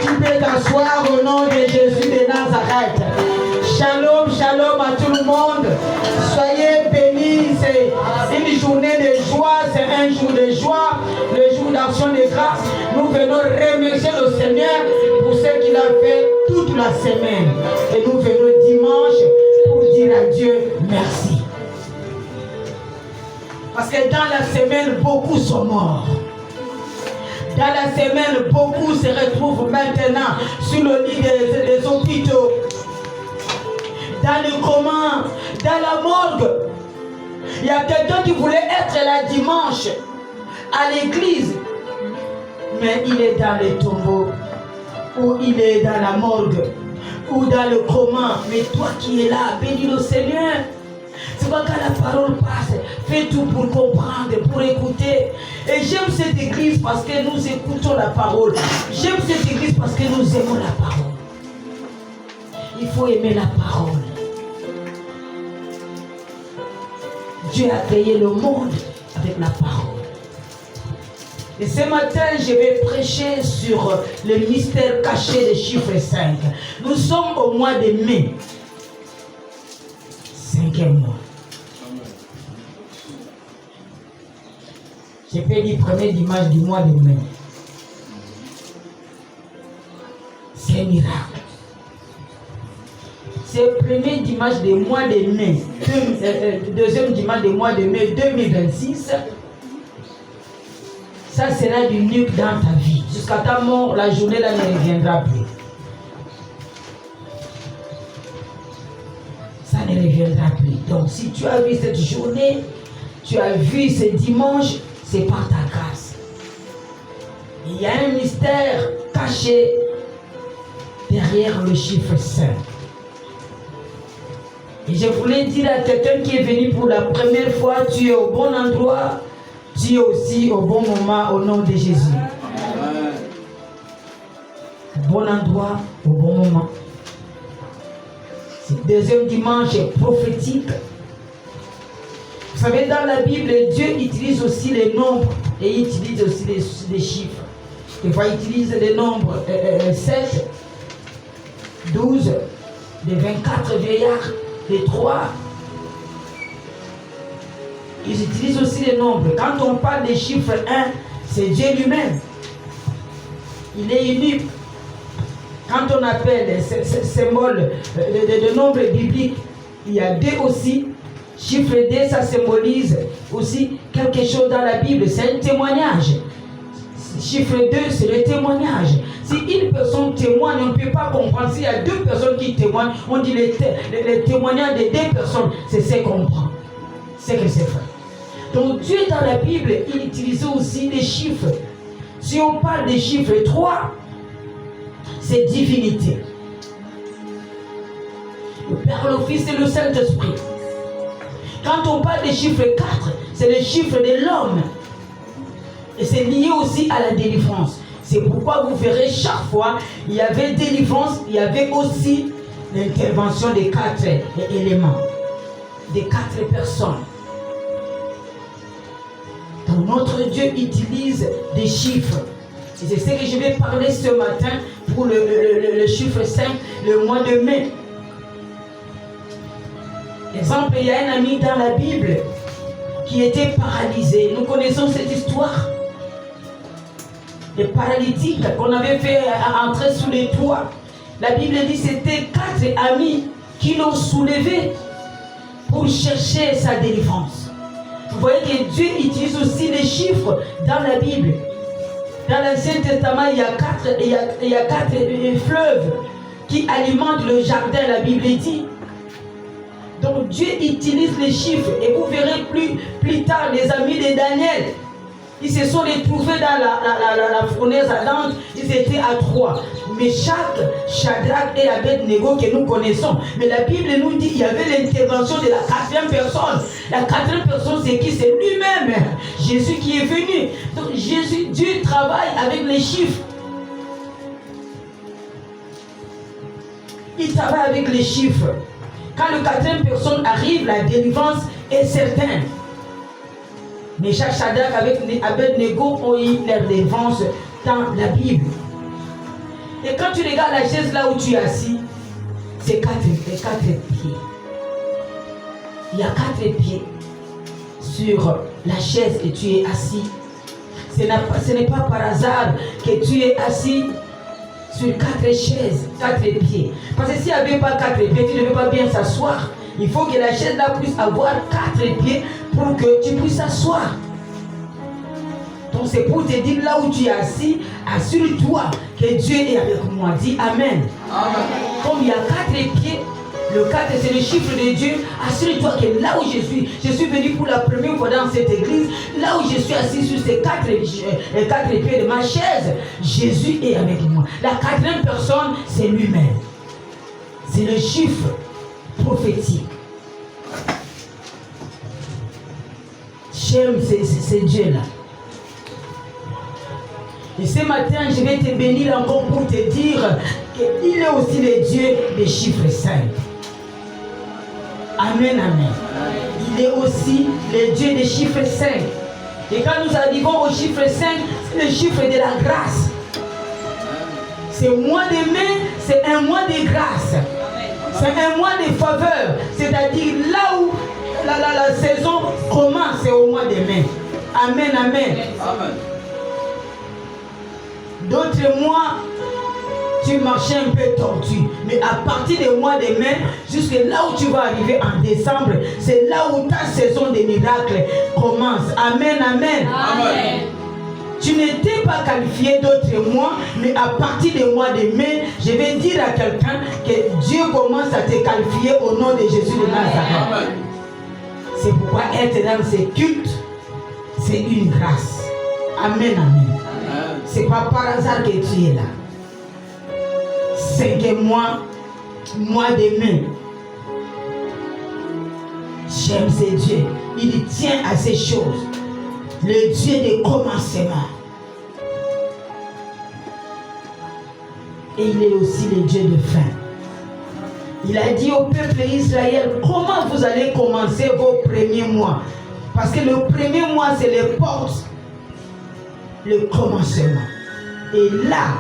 Tu peux t'asseoir au nom de Jésus de Nazareth. Shalom, shalom à tout le monde. Soyez bénis. C'est une journée de joie. C'est un jour de joie. Le jour d'action de grâce. Nous venons remercier le Seigneur pour ce qu'il a fait toute la semaine. Et nous venons dimanche pour dire à Dieu merci. Parce que dans la semaine, beaucoup sont morts. Dans la semaine, beaucoup se retrouvent maintenant sur le lit des hôpitaux. Dans le coma, dans la morgue. Il y a quelqu'un qui voulait être là dimanche à l'église. Mais il est dans le tombeau. Ou il est dans la morgue. Ou dans le coma. Mais toi qui es là, bénis le Seigneur. C'est pas quand la parole passe, fais tout pour comprendre, pour écouter. Et j'aime cette église parce que nous écoutons la parole. J'aime cette église parce que nous aimons la parole. Il faut aimer la parole. Dieu a créé le monde avec la parole. Et ce matin, je vais prêcher sur le mystère caché des chiffres 5. Nous sommes au mois de mai. 5e mois. J'ai fait le premier dimanche du mois de mai. C'est un miracle. C'est le premier dimanche du mois de mai, deuxième dimanche du mois de mai 2026. Ça sera du nuque dans ta vie. Jusqu'à ta mort, la journée là ne reviendra plus. Ça ne reviendra plus. Donc si tu as vu cette journée, tu as vu ce dimanche, c'est par ta grâce. Il y a un mystère caché derrière le chiffre 5. Et je voulais dire à quelqu'un qui est venu pour la première fois, tu es au bon endroit, tu es aussi au bon moment au nom de Jésus. Amen. Bon endroit, au bon moment. C'est le deuxième dimanche prophétique. Vous savez, dans la Bible, Dieu utilise aussi les nombres et il utilise aussi les chiffres. Il va utiliser les nombres 7, 12, les 24 vieillards, les 3. Ils utilisent aussi les nombres. Quand on parle des chiffres 1, c'est Dieu lui-même. Il est unique. Quand on appelle ces symboles de nombres bibliques, il y a 2 aussi. Chiffre 2, ça symbolise aussi quelque chose dans la Bible. C'est un témoignage. Chiffre 2, c'est le témoignage. Si une personne témoigne, on ne peut pas comprendre. S'il y a 2 personnes qui témoignent, on dit le témoignage de 2 personnes, c'est ce qu'on prend. C'est que c'est vrai. Donc Dieu dans la Bible, il utilise aussi des chiffres. Si on parle des chiffres 3, c'est divinité. Le Père, le Fils et le Saint-Esprit. Quand on parle des chiffres 4, c'est le chiffre de l'homme. Et c'est lié aussi à la délivrance. C'est pourquoi vous verrez chaque fois, il y avait délivrance, il y avait aussi l'intervention des 4 éléments, des 4 personnes. Donc notre Dieu utilise des chiffres. Et c'est ce que je vais parler ce matin pour le chiffre 5, le mois de mai. Exemple, il y a un ami dans la Bible qui était paralysé. Nous connaissons cette histoire. Les paralytiques qu'on avait fait entrer sous les toits. La Bible dit que c'était 4 amis qui l'ont soulevé pour chercher sa délivrance. Vous voyez que Dieu utilise aussi les chiffres dans la Bible. Dans l'Ancien Testament, il y a 4 fleuves qui alimentent le jardin, la Bible dit. Donc Dieu utilise les chiffres. Et vous verrez plus tard les amis de Daniel. Ils se sont retrouvés dans la fournaise ardente. Ils étaient à 3. Meshach, Shadrach et Abednego que nous connaissons. Mais la Bible nous dit qu'il y avait l'intervention de la 4e personne. La 4e personne, c'est qui? C'est lui-même. Jésus qui est venu. Donc Dieu travaille avec les chiffres. Il travaille avec les chiffres. Quand la 4e personne arrive, la délivrance est certaine. Mais chaque Shadrach avec Abednego ont eu leur délivrance dans la Bible. Et quand tu regardes la chaise là où tu es assis, c'est 4 pieds. Il y a 4 pieds sur la chaise et tu es assis. Ce n'est pas par hasard que tu es assis sur 4 chaises, 4 pieds. Parce que s'il n'y avait pas 4 pieds, tu ne peux pas bien s'asseoir. Il faut que la chaise là puisse avoir 4 pieds pour que tu puisses s'asseoir. Donc c'est pour te dire là où tu es assis, assure-toi que Dieu est avec moi. Dis Amen. Amen. Comme il y a 4 pieds, le 4 c'est le chiffre de Dieu. Assure-toi que là où je suis venu pour la première fois dans cette église, là où je suis assis sur ces 4 pieds de ma chaise, Jésus est avec moi. La 4e personne, c'est lui-même. C'est le chiffre prophétique. J'aime ces dieux-là. Et ce matin, je vais te bénir encore pour te dire qu'il est aussi le Dieu des chiffres 5. Amen, amen. Il est aussi le Dieu des chiffres 5. Et quand nous arrivons au chiffre 5, c'est le chiffre de la grâce. C'est un mois de mai, c'est un mois de grâce. C'est un mois de faveur. C'est-à-dire là où la saison commence, c'est au mois de mai. Amen, amen. Amen. D'autres mois, tu marchais un peu tordu. Mais à partir du mois de mai, jusque là où tu vas arriver en décembre, c'est là où ta saison de miracles commence. Amen, amen. Amen. Tu n'étais pas qualifié d'autres mois, mais à partir du mois de mai, je vais dire à quelqu'un que Dieu commence à te qualifier au nom de Jésus de Nazareth. C'est pourquoi être dans ces cultes, c'est une grâce. Amen, amen. C'est pas par hasard que tu es là. 5 mois de mai. J'aime ce Dieu. Il tient à ces choses. Le Dieu des commencements. Et il est aussi le Dieu de fin. Il a dit au peuple d'Israël, comment vous allez commencer vos premiers mois? Parce que le premier mois, c'est les portes. Le commencement. Et là,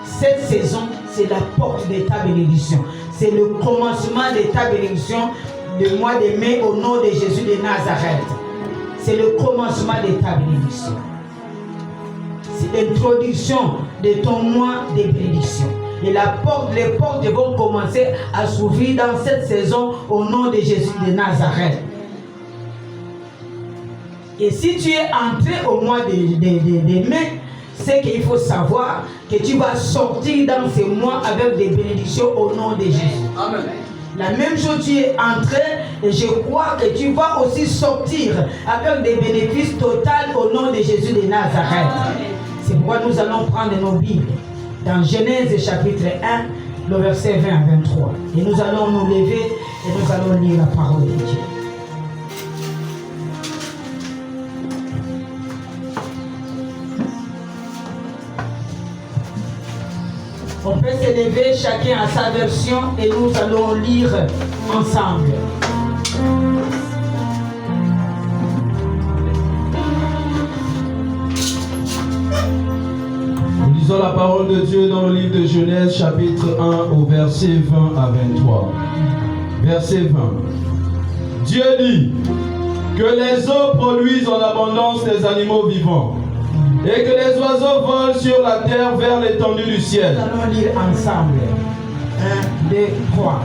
cette saison, c'est la porte de ta bénédiction. C'est le commencement de ta bénédiction du mois de mai au nom de Jésus de Nazareth. C'est le commencement de ta bénédiction. C'est l'introduction de ton mois de bénédiction. Et les portes vont commencer à s'ouvrir dans cette saison au nom de Jésus de Nazareth. Et si tu es entré au mois de mai, c'est qu'il faut savoir que tu vas sortir dans ces mois avec des bénédictions au nom de Jésus. Amen. La même chose, tu es entré et je crois que tu vas aussi sortir avec des bénéfices totaux au nom de Jésus de Nazareth. C'est pourquoi nous allons prendre nos Bibles dans Genèse chapitre 1, le verset 20 à 23. Et nous allons nous lever et nous allons lire la parole de Dieu. On peut se lever chacun à sa version et nous allons lire ensemble. Nous lisons la parole de Dieu dans le livre de Genèse chapitre 1 au verset 20 à 23. Verset 20. Dieu dit que les eaux produisent en abondance des animaux vivants et que les oiseaux volent sur la terre vers l'étendue du ciel. Nous allons lire ensemble. 1, 2, 3.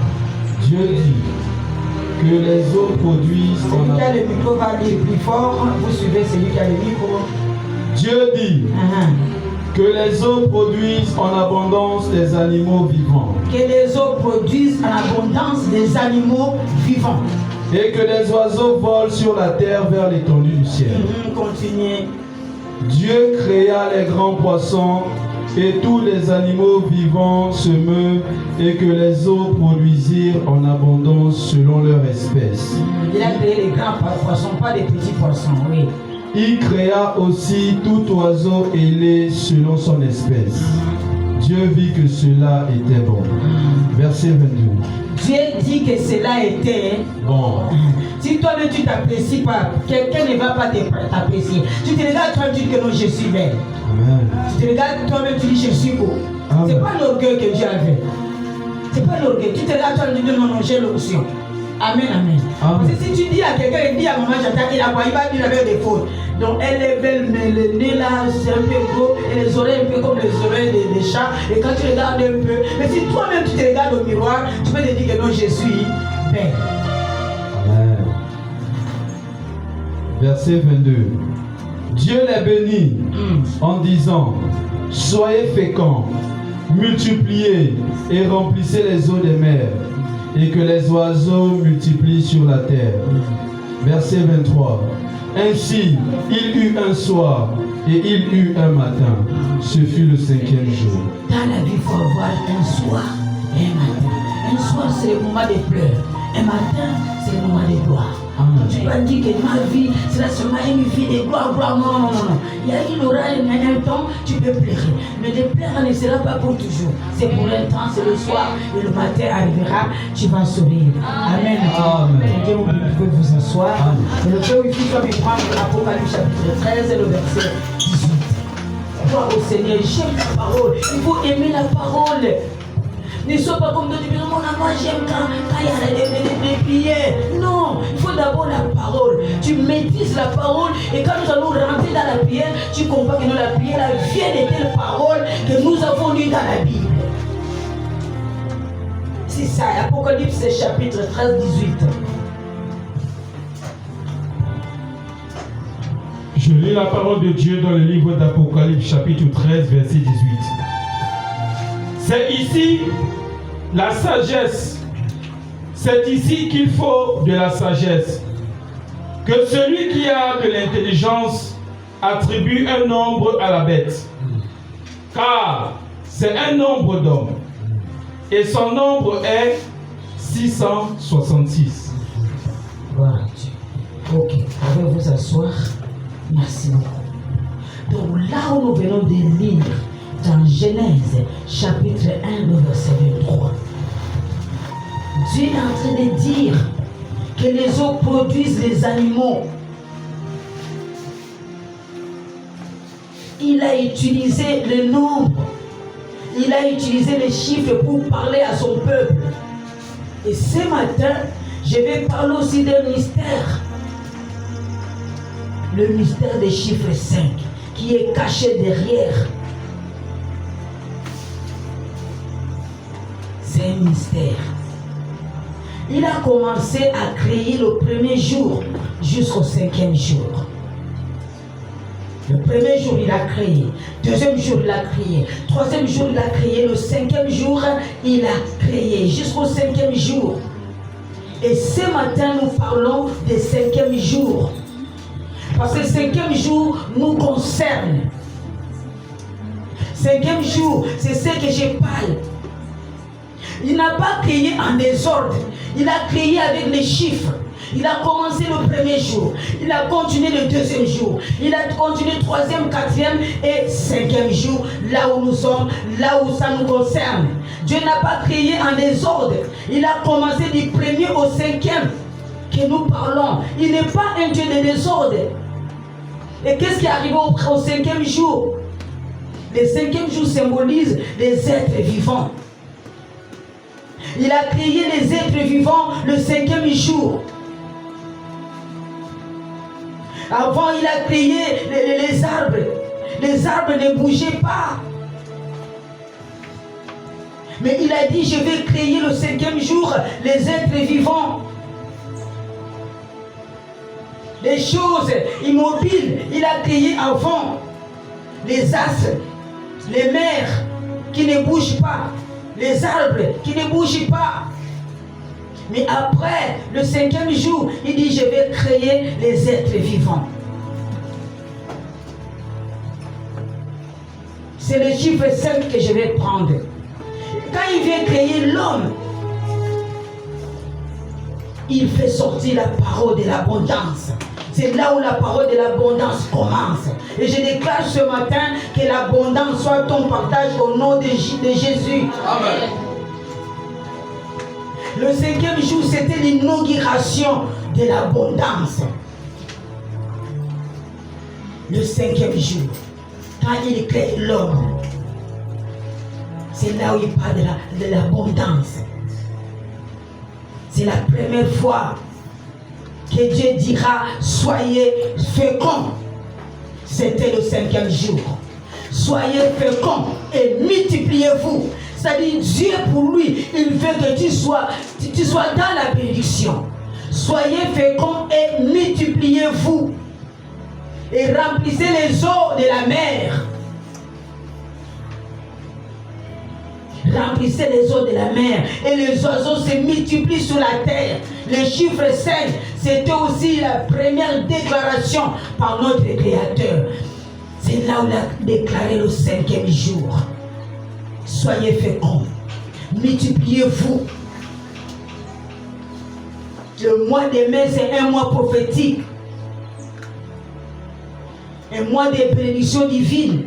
Dieu dit que les eaux produisent celui qui a le micro va lire plus fort. Vous suivez celui qui a le micro. Dieu dit que les eaux produisent en abondance des animaux vivants. Que les eaux produisent en abondance des animaux vivants. Et que les oiseaux volent sur la terre vers l'étendue du ciel. Continuez. Dieu créa les grands poissons et tous les animaux vivants se meuvent et que les eaux produisirent en abondance selon leur espèce. Il a créé les grands poissons, pas les petits poissons, oui. Il créa aussi tout oiseau ailé selon son espèce. Dieu vit que cela était bon. Verset 22. Dieu dit que cela était bon. Si toi-même tu t'apprécies pas, quelqu'un ne va pas t'apprécier. Tu te regardes toi, tu dis que non, je suis belle. Amen. Tu te regardes toi-même, tu dis je suis beau. C'est pas l'orgueil que Dieu a fait. C'est pas l'orgueil. Tu te regardes, tu dis non, non, j'ai l'option. Amen, amen. Parce que si tu dis à quelqu'un, il dit à maman, j'attends, il a quoi, il va dire avec des fautes. Donc elle est belle, mais le nez là, c'est un peu gros, et les oreilles un peu comme les oreilles des chats. Et quand tu regardes un peu, mais si toi-même tu te regardes au miroir, tu peux te dire que non, je suis belle. Amen. Verset 22. Dieu les bénit en disant, soyez féconds, multipliez et remplissez les eaux des mers, et que les oiseaux multiplient sur la terre. Verset 23. Ainsi, il eut un soir et il eut un matin. Ce fut le 5e jour. Dans la vie, il faut avoir un soir et un matin. Un soir, c'est le moment des pleurs. Un matin, c'est le moment des gloires. Tu vas dire que ma vie, c'est seulement une vie de gloire, gloire. Non, non, non, non. Il aura un temps, tu peux pleurer. Mais le pleurs ne sera pas pour toujours. C'est pour un temps, c'est le soir. Et le matin arrivera, tu vas sourire. Amen. Amen. Dieu vous vous asseoir. Et le Père, il faut prendre l'Apocalypse chapitre 13 et le verset 18. Gloire au Seigneur, j'aime la parole. Il faut aimer la parole. Ne sois pas comme d'autres, mon amour, j'aime quand il y a des prières. Non, il faut d'abord la parole. Tu maîtrises la parole et quand nous allons rentrer dans la prière, tu comprends que la prière vient de telles paroles que nous avons lues dans la Bible. C'est ça, Apocalypse chapitre 13, 18. Je lis la parole de Dieu dans le livre d'Apocalypse chapitre 13, verset 18. C'est ici la sagesse. C'est ici qu'il faut de la sagesse. Que celui qui a de l'intelligence attribue un nombre à la bête. Car c'est un nombre d'hommes. Et son nombre est 666. Voilà Dieu. Ok, pouvez vous asseoir. Merci beaucoup. Donc là où nous venons de lire dans Genèse chapitre 1, le verset 23, Dieu est en train de dire que les eaux produisent les animaux. Il a utilisé le nombre, il a utilisé les chiffres pour parler à son peuple. Et ce matin, je vais parler aussi d'un mystère. Le mystère des chiffres 5 qui est caché derrière. C'est un mystère. Il a commencé à créer le premier jour jusqu'au 5e jour. Le premier jour, il a créé. Deuxième jour, il a créé. Troisième jour, il a créé. Le 5e jour, il a créé. Jusqu'au 5e jour. Et ce matin, nous parlons du 5e jour. Parce que le 5e jour nous concerne. 5e jour, c'est ce que je parle. Il n'a pas créé en désordre. Il a créé avec les chiffres. Il a commencé le premier jour. Il a continué le deuxième jour. Il a continué le troisième, quatrième et 5e jour. Là où nous sommes, là où ça nous concerne. Dieu n'a pas créé en désordre. Il a commencé du premier au 5e que nous parlons. Il n'est pas un Dieu de désordre. Et qu'est-ce qui est arrivé au 5e jour? Le 5e jour symbolise les êtres vivants. Il a créé les êtres vivants le 5e jour. Avant, il a créé les arbres. Les arbres ne bougeaient pas. Mais il a dit, je vais créer le 5e jour les êtres vivants. Les choses immobiles, il a créé avant. Les astres, les mers qui ne bougent pas, les arbres qui ne bougent pas. Mais après, le 5e jour, il dit, je vais créer les êtres vivants. C'est le chiffre 5 que je vais prendre. Quand il vient créer l'homme, il fait sortir la parole de l'abondance. C'est là où la parole de l'abondance commence. Et je déclare ce matin que l'abondance soit ton partage au nom de Jésus. Amen. Le 5e jour, c'était l'inauguration de l'abondance. Le 5e jour, quand il crée l'homme, C'est là où il parle de l'abondance. C'est la première fois que Dieu dira, soyez féconds. C'était le 5e jour. Soyez féconds et multipliez-vous. C'est-à-dire, Dieu pour lui, il veut que tu sois dans la bénédiction. Soyez féconds et multipliez-vous. Et remplissez les eaux de la mer. Remplissez les eaux de la mer. Et les oiseaux se multiplient sur la terre. Le chiffre 5, c'était aussi la première déclaration par notre Créateur. C'est là où il a déclaré le 5e jour. Soyez féconds. Multipliez-vous. Le mois de mai, c'est un mois prophétique. Un mois de bénédiction divine.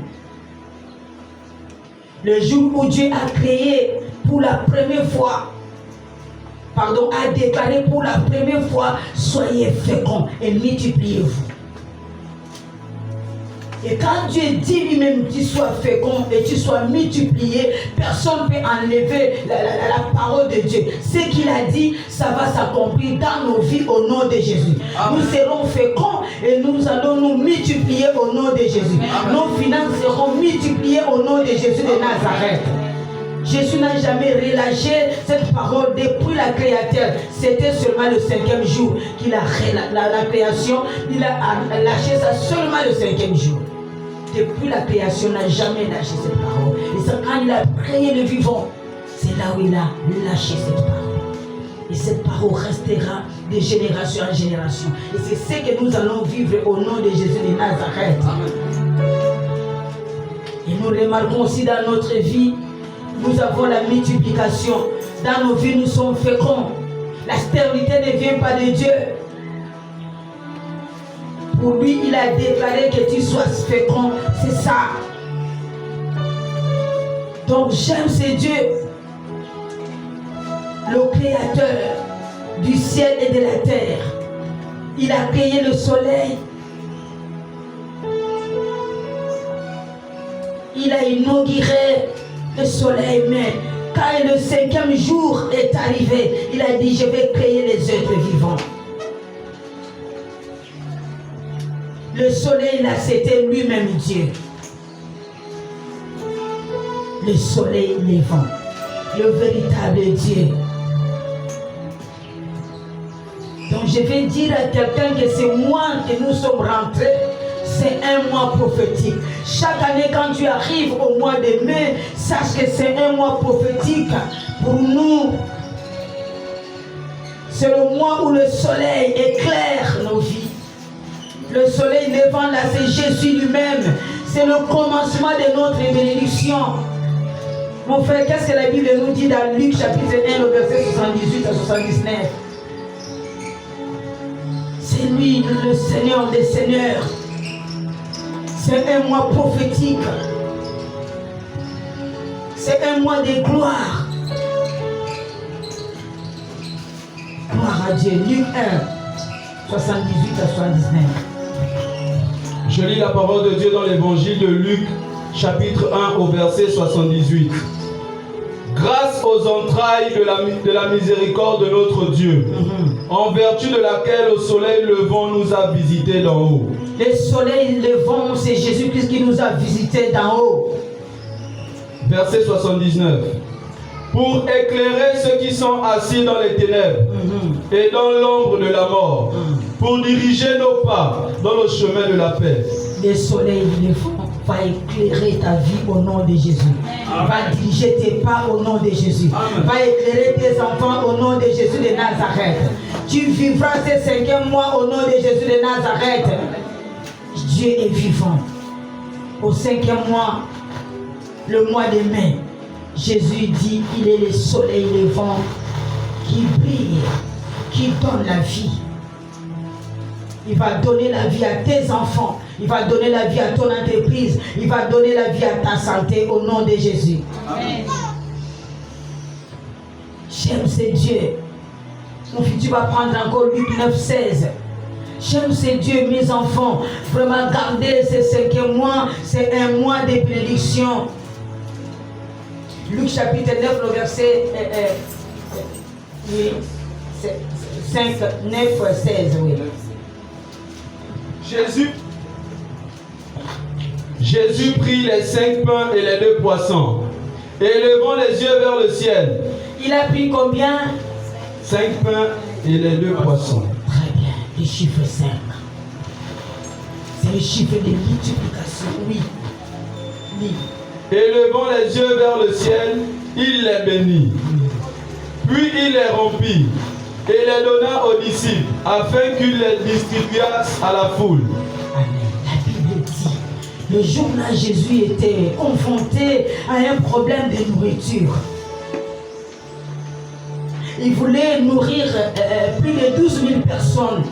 Le jour où Dieu a créé pour la première fois, a déclaré pour la première fois, soyez féconds et multipliez-vous. Et quand Dieu dit lui-même que tu sois fécond et tu sois multiplié, personne ne peut enlever la parole de Dieu. Ce qu'il a dit, ça va s'accomplir dans nos vies au nom de Jésus. Amen. Nous serons féconds et nous allons nous multiplier au nom de Jésus. Amen. Nos finances seront multipliées au nom de Jésus de Nazareth. Jésus n'a jamais relâché cette parole depuis la créature. C'était seulement le 5e jour qu'il a la création. Il a lâché ça seulement le 5e jour. Depuis la création, il n'a jamais lâché cette parole. Et c'est quand il a créé le vivant, c'est là où il a lâché cette parole. Et cette parole restera de génération en génération. Et c'est ce que nous allons vivre au nom de Jésus de Nazareth. Amen. Et nous remarquons aussi dans notre vie, nous avons la multiplication. Dans nos vies, nous sommes féconds. La stérilité ne vient pas de Dieu. Pour lui, il a déclaré que tu sois fécond. C'est ça. Donc, j'aime ce Dieu, le créateur du ciel et de la terre. Il a créé le soleil. Il a inauguré le soleil, mais quand le 5e jour est arrivé, il a dit, je vais créer les êtres vivants. Le soleil, là, c'était lui-même Dieu. Le soleil levant, le véritable Dieu. Donc, je vais dire à quelqu'un que ce mois que nous sommes rentrés, c'est un mois prophétique. Chaque année, quand tu arrives au mois de mai, sache que c'est un mois prophétique pour nous. C'est le mois où le soleil éclaire nos vies. Le soleil levant là, c'est Jésus lui-même. C'est le commencement de notre bénédiction. Mon frère, qu'est-ce que la Bible nous dit dans Luc chapitre 1, le verset 78 à 79? C'est lui, le Seigneur des Seigneurs. C'est un mois prophétique. C'est un mois de gloire. Gloire à Dieu. Luc 1, 78 à 79. Je lis la parole de Dieu dans l'évangile de Luc, chapitre 1, au verset 78. Grâce aux entrailles de la miséricorde de notre Dieu, en vertu de laquelle le soleil levant nous a visités d'en haut. Le soleil levant, c'est Jésus-Christ qui nous a visités d'en haut. Verset 79. Pour éclairer ceux qui sont assis dans les ténèbres et dans l'ombre de la mort, pour diriger nos pas dans le chemin de la paix. Le soleil levant va éclairer ta vie au nom de Jésus. Amen. Va diriger tes pas au nom de Jésus. Amen. Va éclairer tes enfants au nom de Jésus de Nazareth. Tu vivras ces 5e mois au nom de Jésus de Nazareth. Dieu est vivant. Au 5e mois, le mois de mai, Jésus dit, il est le soleil levant qui brille, qui donne la vie. Il va donner la vie à tes enfants. Il va donner la vie à ton entreprise. Il va donner la vie à ta santé au nom de Jésus. Amen. J'aime ce Dieu. Mon fils, tu vas prendre encore Luc 9, 16. J'aime ce Dieu, mes enfants. Vraiment, gardez ces 5e mois. C'est un mois de bénédiction. Luc chapitre 9, le verset 5, 9, 16, oui. Jésus prit les 5 pains et les 2 poissons, et levant les yeux vers le ciel. Il a pris combien? 5 pains et les 2 poissons. Très bien, le chiffre 5. C'est le chiffre de multiplication, oui. Oui. Et levant les yeux vers le ciel, il les bénit. Puis il les rompit et les donna aux disciples, afin qu'ils les distribuassent à la foule. Amen. La Bible dit, le jour-là, Jésus était confronté à un problème de nourriture. Il voulait nourrir plus de 12 000 personnes.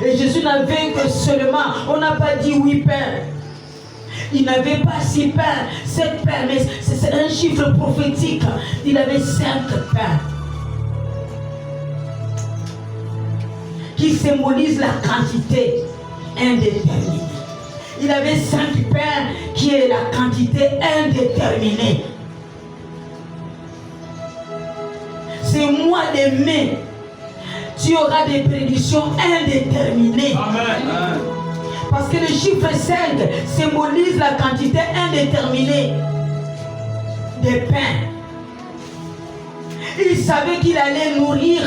Et Jésus n'avait que seulement, on n'a pas dit 8 pains. Il n'avait pas 6 pains, 7 pains, mais c'est un chiffre prophétique. Il avait 5 pains qui symbolisent la quantité indéterminée. Il avait 5 pains qui est la quantité indéterminée. Ce mois de mai, tu auras des prédictions indéterminées. Amen. Parce que le chiffre 5 symbolise la quantité indéterminée des pains. Il savait qu'il allait nourrir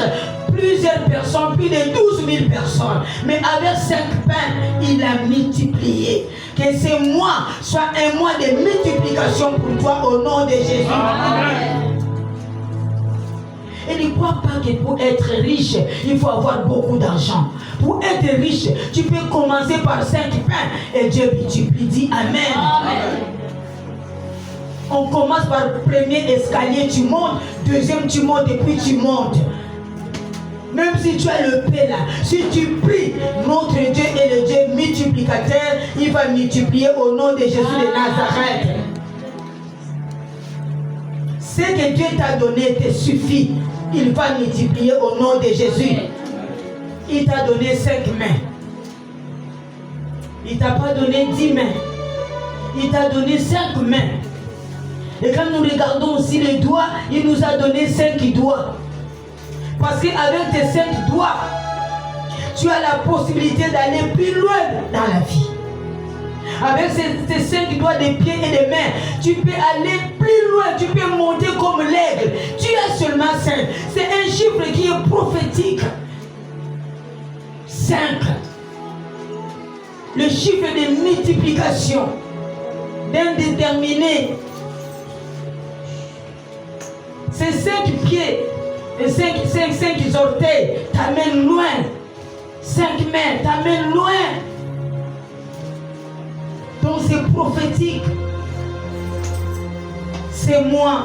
plusieurs personnes, plus de 12 000 personnes. Mais avec 5 pains, il a multiplié. Que ce mois soit un mois de multiplication pour toi au nom de Jésus. Amen. Et ne crois pas que pour être riche, il faut avoir beaucoup d'argent. Pour être riche, tu peux commencer par 5 pains et Dieu multiplie. Dis Amen. Amen. On commence par le premier escalier, tu montes, deuxième tu montes et puis tu montes. Même si tu as le paix là, si tu pries, notre Dieu est le Dieu multiplicateur, il va multiplier au nom de Jésus de Nazareth. Ce que Dieu t'a donné te suffit. Il va multiplier au nom de Jésus. Il t'a donné 5 mains. Il t'a pas donné 10 mains. Il t'a donné 5 mains. Et quand nous regardons aussi les doigts, il nous a donné 5 doigts. Parce qu'avec tes 5 doigts, tu as la possibilité d'aller plus loin dans la vie. Avec ces 5 doigts des pieds et des mains, tu peux aller plus loin, tu peux monter comme l'aigle. Tu as seulement 5. C'est un chiffre qui est prophétique. 5. Le chiffre de multiplication d'indéterminé. Ces 5 pieds et 5 orteils t'amènent loin. 5 mains t'amènent loin. Donc c'est prophétique. C'est moi.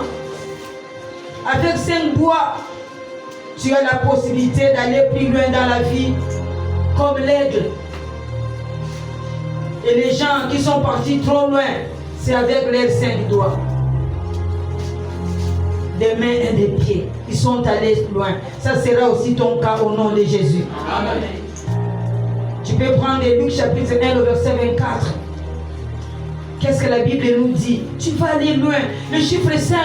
Avec 5 doigts, tu as la possibilité d'aller plus loin dans la vie, comme l'aigle. Et les gens qui sont partis trop loin, c'est avec leurs 5 doigts. Des mains et des pieds. Ils sont allés loin. Ça sera aussi ton cas au nom de Jésus. Amen. Tu peux prendre Luc chapitre 1, le verset 24. Qu'est-ce que la Bible nous dit? Tu vas aller loin. Le chiffre 5,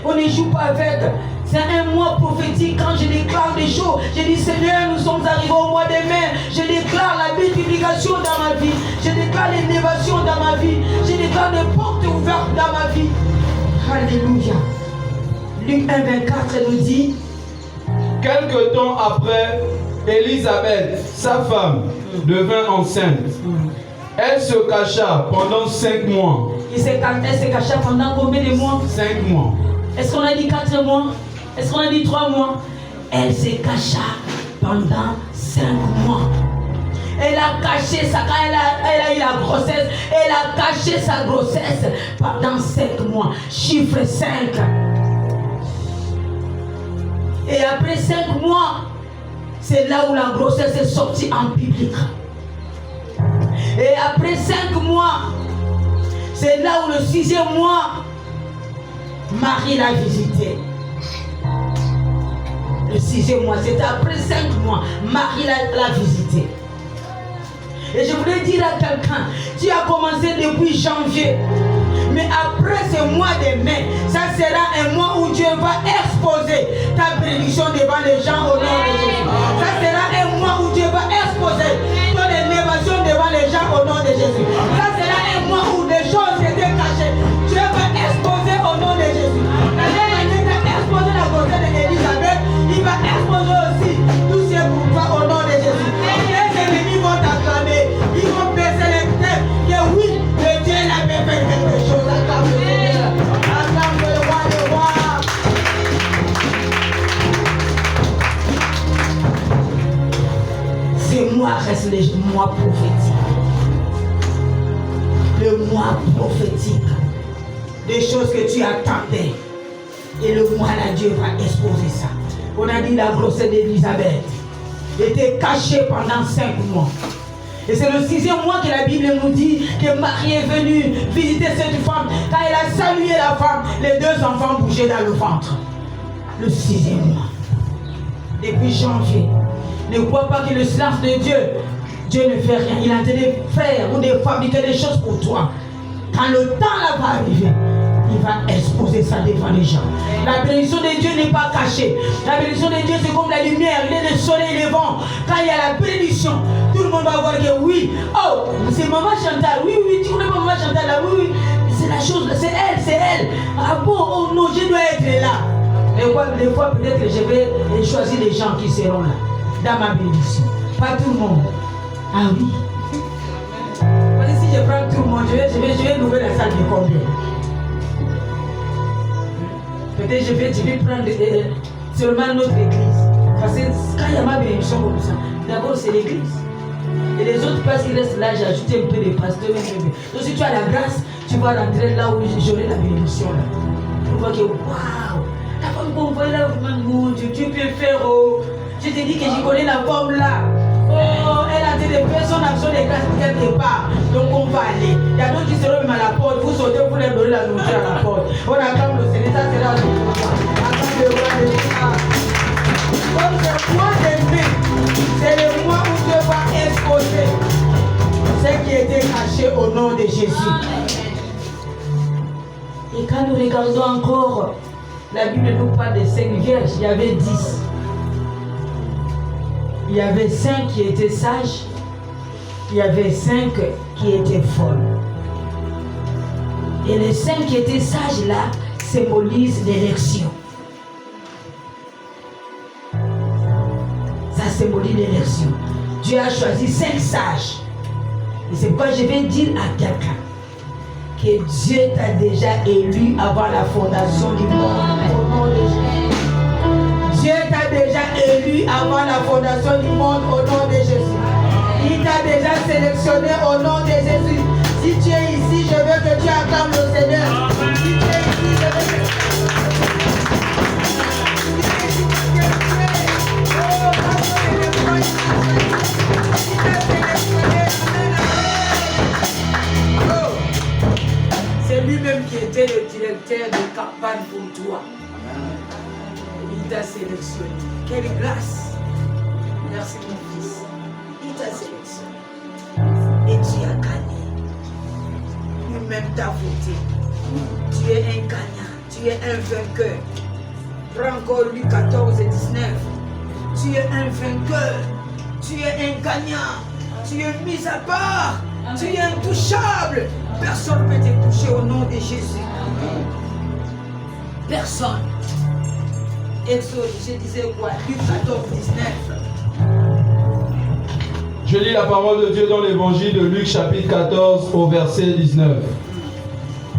on ne joue pas avec. C'est un mois prophétique. Quand je déclare des choses, je dis Seigneur, nous sommes arrivés au mois de mai. Je déclare la multiplication dans ma vie. Je déclare l'élévation dans ma vie. Je déclare des portes ouvertes dans ma vie. Alléluia. Luc 1, 24 nous dit, quelque temps après, Élisabeth, sa femme, devint enceinte. Elle se cacha pendant 5 mois. Elle se cacha pendant combien de mois? 5 mois. Est-ce qu'on a dit 4 mois? Est-ce qu'on a dit 3 mois? Elle se cacha pendant 5 mois. Elle a caché ça, quand elle a eu la grossesse, elle a caché sa grossesse pendant 5 mois. Chiffre 5. Et après 5 mois, c'est là où la grossesse est sortie en public. Et après 5 mois, c'est là où le 6e mois, Marie l'a visité. Le 6e mois, c'était après 5 mois, Marie l'a visité. Et je voulais dire à quelqu'un, tu as commencé depuis janvier. Mais après ce mois de mai, ça sera un mois où Dieu va exposer ta bénédiction devant les gens au nom de Jésus. Ça sera un mois où Dieu va exposer ton élévation devant les gens au nom de Jésus. Ça sera un mois où des choses étaient cachées. Dieu va exposer au nom de Jésus. La même manière qu'il a exposé la grossesse d'Élisabeth, il va exposer aussi tous ces pour toi au nom de Jésus. Les ennemis vont t'acclamer, ils vont baisser les têtes. Que oui, que Dieu avait fait quelque chose. Acclame le Seigneur, acclame le roi des rois. Ces mois restent les mois prophétiques. Le mois prophétique. Des choses que tu attendais. Et le mois là, Dieu va exposer ça. On a dit la grossesse d'Élisabeth était cachée pendant 5 mois. Et c'est le 6e mois que la Bible nous dit que Marie est venue visiter cette femme. Quand elle a salué la femme, les 2 enfants bougeaient dans le ventre. Le 6e mois. Depuis janvier. Ne crois pas que le silence de Dieu, Dieu ne fait rien. Il a de faire ou de fabriquer des choses pour toi. Quand le temps là va arriver, il va exposer ça devant les gens. La bénédiction de Dieu n'est pas cachée. La bénédiction de Dieu, c'est comme la lumière, il est le soleil et le vent. Quand il y a la bénédiction, tout le monde va voir que oui, oh, c'est maman Chantal. Oui, oui, tu connais pas maman Chantal là. Oui, oui, c'est la chose, c'est elle, c'est elle. Ah bon, oh non, je dois être là. Des fois peut-être que je vais choisir les gens qui seront là, dans ma bénédiction. Pas tout le monde. Ah oui. Parce que si je prends tout le monde, je vais louer la salle de combien? Peut-être je vais prendre seulement notre église. Parce que quand il y a ma bénédiction comme ça, d'abord c'est l'église. Et les autres places qui restent là, j'ai ajouté un peu de pasteurs. Donc si tu as la grâce, tu vas rentrer là où j'aurai la bénédiction. Là. Tu vois que waouh, la femme qu'on voit là, mon Dieu, tu peux faire. Oh. Je te dis que je connais la femme là. Oh, elle a dit des personnes action des grâces quelque part. Donc on va aller. Il y a d'autres qui seront même à la porte. Vous sautez pour leur donner la nourriture à la porte. On attend le Seigneur, ça sera le roi. Attends le roi de l'État. Comme c'est le mois de mai, c'est le mois où Dieu va exposer ce qui était caché au nom de Jésus. Et quand nous regardons encore, la Bible nous parle de 5 vierges, il y avait 10. Il y avait 5 qui étaient sages, il y avait 5 qui étaient folles. Et les 5 qui étaient sages là symbolisent l'élection. Ça symbolise l'élection. Dieu a choisi 5 sages. Et c'est pourquoi je vais dire à quelqu'un que Dieu t'a déjà élu avant la fondation du monde au nom de Jésus. Dieu t'a déjà élu avant la fondation du monde au nom de Jésus. Il t'a déjà sélectionné au nom de Jésus. Si tu es ici, je veux que tu acclames le Seigneur. Si tu es ici, je veux que tu c'est lui-même qui était le directeur de campagne pour toi. Il t'a sélectionné. Quelle grâce. Merci mon fils. Il t'a sélectionné. Et tu as gagné. Lui-même t'a voté. Tu es un gagnant. Tu es un vainqueur. Prends encore Luc 14 et 19. Tu es un vainqueur. Tu es un gagnant. Tu es mis à part. Tu es intouchable. Personne ne peut te toucher au nom de Jésus. Personne. Exode, je disais quoi? Luc 14, 19. Je lis la parole de Dieu dans l'évangile de Luc chapitre 14 au verset 19.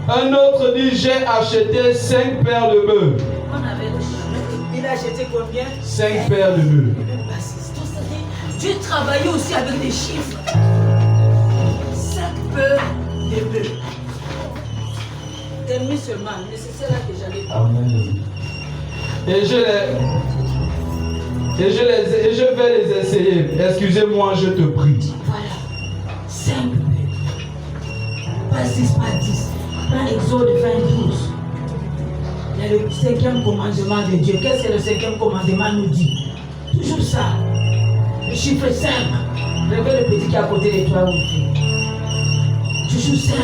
Un autre dit, j'ai acheté 5 paires de bœufs. Il a acheté combien? 5 paires de bœufs. Dieu travaillait aussi avec des chiffres. 5 paires de bœufs. Termine seulement, mais c'est cela que j'allais dire. Amen. Et je vais les essayer. Excusez-moi, je te prie. Voilà. 5 bœufs. Pas 6, pas 10. Dans Exode 22. Il y a le 5e commandement de Dieu. Qu'est-ce que le 5e commandement nous dit? Toujours ça. Le chiffre 5. Réveille le petit qui est à côté de toi, mon fils. Toujours 5.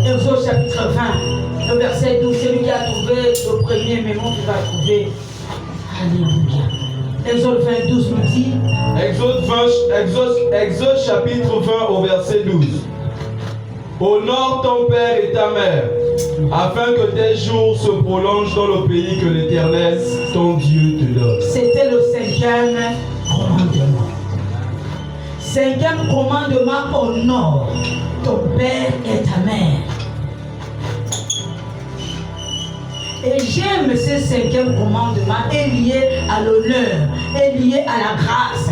Exode chapitre 20, le verset 12, celui qui a trouvé le premier mémo qui va trouver. Alléluia. Exode 20, 12 nous dit. Exode chapitre 20 au verset 12. Honore ton père et ta mère, afin que tes jours se prolongent dans le pays que l'Éternel, ton Dieu, te donne. C'était le 5e commandement. 5e commandement, honore ton père et ta mère. Et j'aime ce 5e commandement, est lié à l'honneur, est lié à la grâce,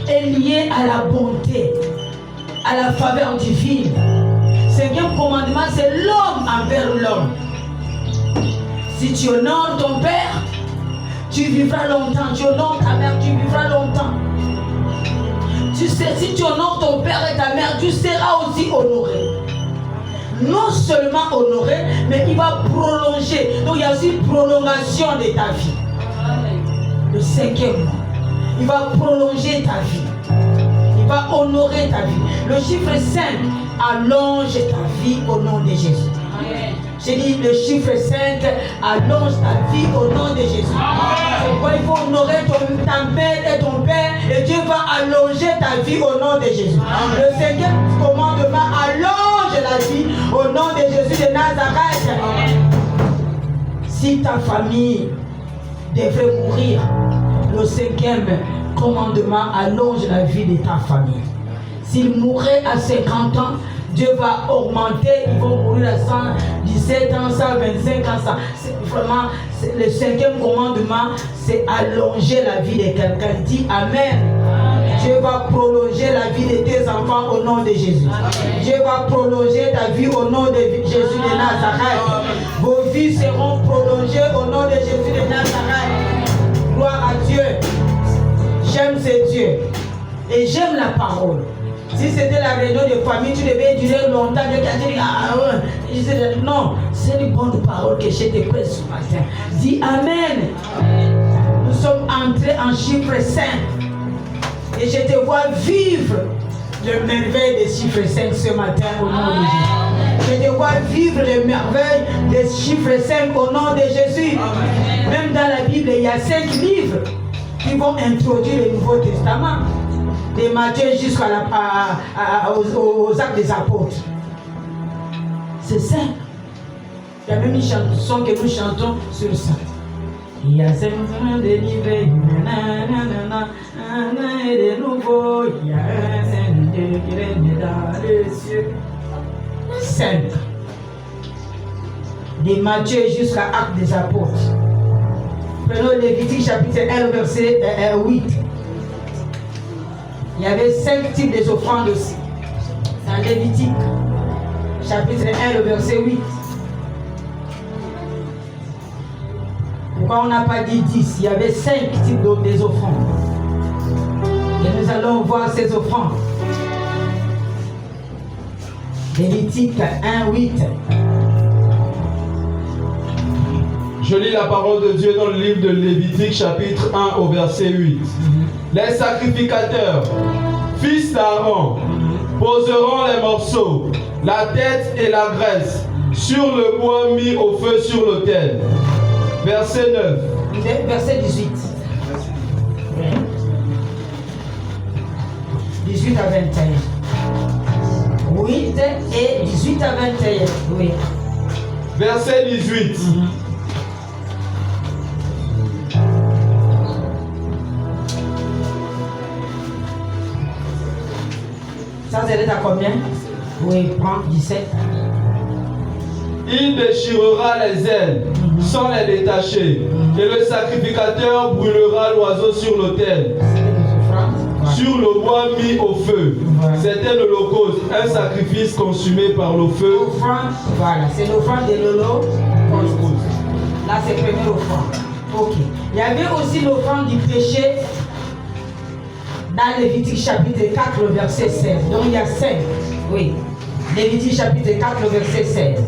est lié à la bonté, à la faveur divine. 5e commandement, c'est l'homme envers l'homme. Si tu honores ton père, tu vivras longtemps. Tu honores ta mère, tu vivras longtemps. Tu sais, si tu honores ton père et ta mère, tu seras aussi honoré. Non seulement honoré, mais il va prolonger. Donc il y a aussi prolongation de ta vie. Le 5e mois, il va prolonger ta vie. Il va honorer ta vie. Le chiffre 5 allonge ta vie au nom de Jésus. J'ai dit le chiffre 5 allonge ta vie au nom de Jésus. C'est pourquoi il faut honorer ta mère et ton père et Dieu va allonger ta vie au nom de Jésus. Le 5e commandement allonge la vie au nom de Jésus de Nazareth. Si ta famille devrait mourir, le 5e commandement allonge la vie de ta famille. S'il mourait à 50 ans, Dieu va augmenter, ils vont mourir à 117 ans, 125 ans. C'est vraiment le 5e commandement, c'est allonger la vie de quelqu'un. Dis Amen. Dieu va prolonger la vie de tes enfants au nom de Jésus. Dieu va prolonger ta vie au nom de Jésus de Nazareth. Vos vies seront prolongées au nom de Jésus de Nazareth. Gloire à Dieu. J'aime ce Dieu. Et j'aime la parole. Si c'était la réunion de famille, tu devais durer longtemps. Dieu t'a dit, non, c'est une bonne parole que je te prête ce matin. Dis Amen. Nous sommes entrés en chiffre 5. Et je te vois vivre le merveille des chiffres 5 ce matin au nom de Jésus. Je te vois vivre le merveille des chiffres 5 au nom de Jésus. Même dans la Bible, il y a 5 livres qui vont introduire le Nouveau Testament. De Matthieu jusqu'aux actes des apôtres. C'est simple. Il y a même une chanson que nous chantons sur ça. Il y a 5 ans délivrés, et de nouveau, il y a un Seigneur qui règne dans les cieux. 5. De Matthieu jusqu'à actes des apôtres. Prenons Lévitique chapitre 1, verset 8. Il y avait 5 types d'offrandes aussi. Dans Lévitique, chapitre 1, le verset 8. Pourquoi on n'a pas dit 10? Il y avait 5 types d'offrandes. Et nous allons voir ces offrandes. Lévitique 1, 8. Je lis la parole de Dieu dans le livre de Lévitique, chapitre 1, au verset 8. Les sacrificateurs, fils d'Aaron, poseront les morceaux, la tête et la graisse, sur le bois mis au feu sur l'autel. Verset 9. Verset 18. 18 à 21. 8 et 18 à 21. Oui. Verset 18. Ça, c'est à combien? Oui, prends 17. Il déchirera les ailes sans les détacher, et le sacrificateur brûlera l'oiseau sur l'autel, sur le bois mis au feu. C'était l'holocauste, un sacrifice consumé par le feu. Voilà, c'est l'offrande de l'holocauste. Là, c'est la première offrande. Ok. Il y avait aussi l'offrande du péché dans Lévitique chapitre 4, verset 16. Donc il y a 5. Oui. Lévitique chapitre 4, verset 16.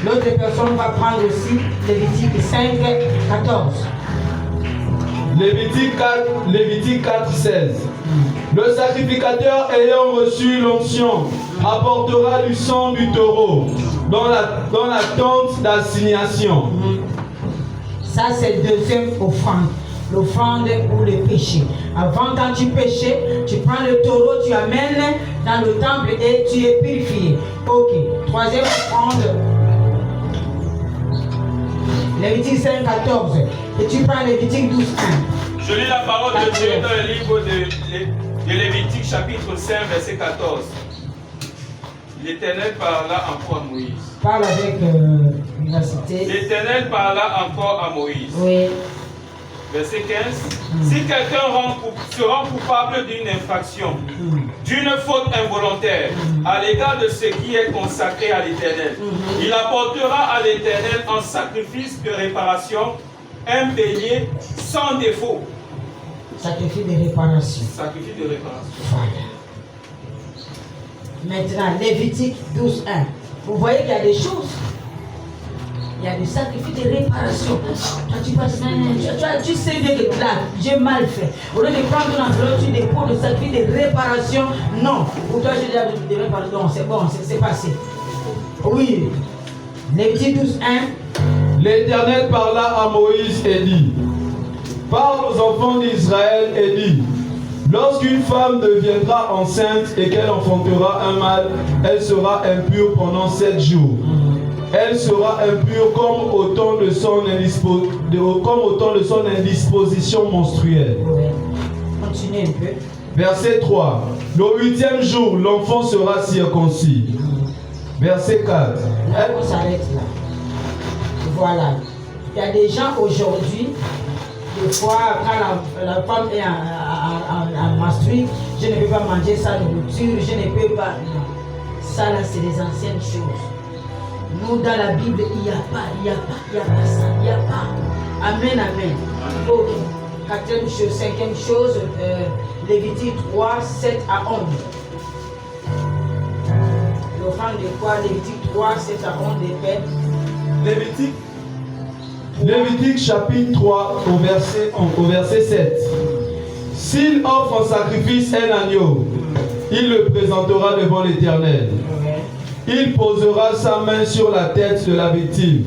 L'autre personne va prendre aussi Lévitique 5, 14. Lévitique 4, 16. Le sacrificateur ayant reçu l'onction apportera du sang du taureau dans la tente d'assignation. Ça, c'est le deuxième offrande. L'offrande pour le péché. Avant, quand tu péchais, tu prends le taureau, tu amènes dans le temple et tu es purifié. Ok. Troisième offrande. Lévitique 5, 14. Et tu prends Lévitique 12, 1. Je lis la parole de Dieu dans le livre de Lévitique chapitre 5 verset 14. L'Éternel parla encore à Moïse. Parle avec vivacité. L'Éternel parla encore à Moïse. Oui. Verset 15. Si quelqu'un se rend coupable d'une infraction, d'une faute involontaire à l'égard de ce qui est consacré à l'Éternel, il apportera à l'Éternel en sacrifice de réparation un bélier sans défaut. Sacrifice de réparation. Sacrifice de réparation. Voilà. Maintenant, Lévitique 12, 1. Vous voyez qu'il y a des choses. Il y a des sacrifices de réparation. Toi, tu passes, tu sais bien que là, j'ai mal fait. Au lieu de prendre une enveloppe, tu déposes le sacrifice de réparation. Non. Pour toi, j'ai déjà de réparation. Non, c'est bon, c'est passé. Oui. Lévitique 12, 1. L'Éternel parla à Moïse et dit, parle aux enfants d'Israël et dit, lorsqu'une femme deviendra enceinte et qu'elle enfantera un mâle, elle sera impure pendant 7 jours. Elle sera impure comme au temps de son indisposition menstruelle. Continuez un peu. Verset 3. Le 8e jour, l'enfant sera circoncis. Verset 4. Là, on s'arrête là. Voilà. Il y a des gens aujourd'hui, des fois, quand la femme est en menstrue, je ne peux pas manger sa nourriture, je ne peux pas. Non. Ça, là, c'est les anciennes choses. Nous, dans la Bible, il n'y a pas ça, il n'y a pas. Amen, amen. Ok. Quatrième chose, cinquième chose, Lévitique 3, 7 à 11. L'offrande de quoi? Lévitique 3, 7 à 11 des pères. Lévitique chapitre 3 au verset 7. S'il offre en sacrifice un agneau, il le présentera devant l'Éternel. Il posera sa main sur la tête de la victime,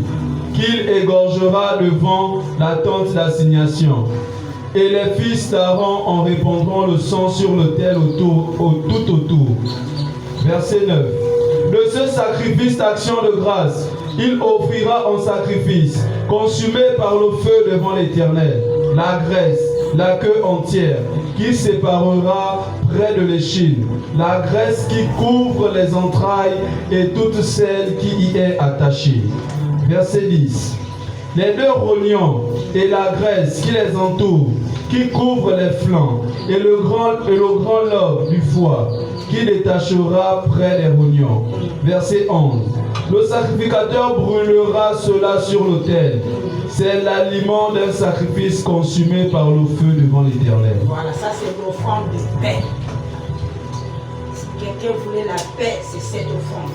qu'il égorgera devant la tente d'assignation. Et les fils d'Aaron en répandront le sang sur l'autel tout autour. Verset 9. De ce sacrifice d'action de grâce, il offrira en sacrifice, consumé par le feu devant l'Éternel, la graisse, la queue entière, qui séparera près de l'échine, la graisse qui couvre les entrailles et toute celle qui y est attachée. Verset 10. Les 2 rognons et la graisse qui les entoure, qui couvre les flancs, et le grand lobe du foie, qui détachera près des rognons. Verset 11. Le sacrificateur brûlera cela sur l'autel. C'est l'aliment d'un sacrifice consumé par le feu devant l'Éternel. Voilà, ça c'est l'offrande de paix. Si quelqu'un voulait la paix, c'est cette offrande.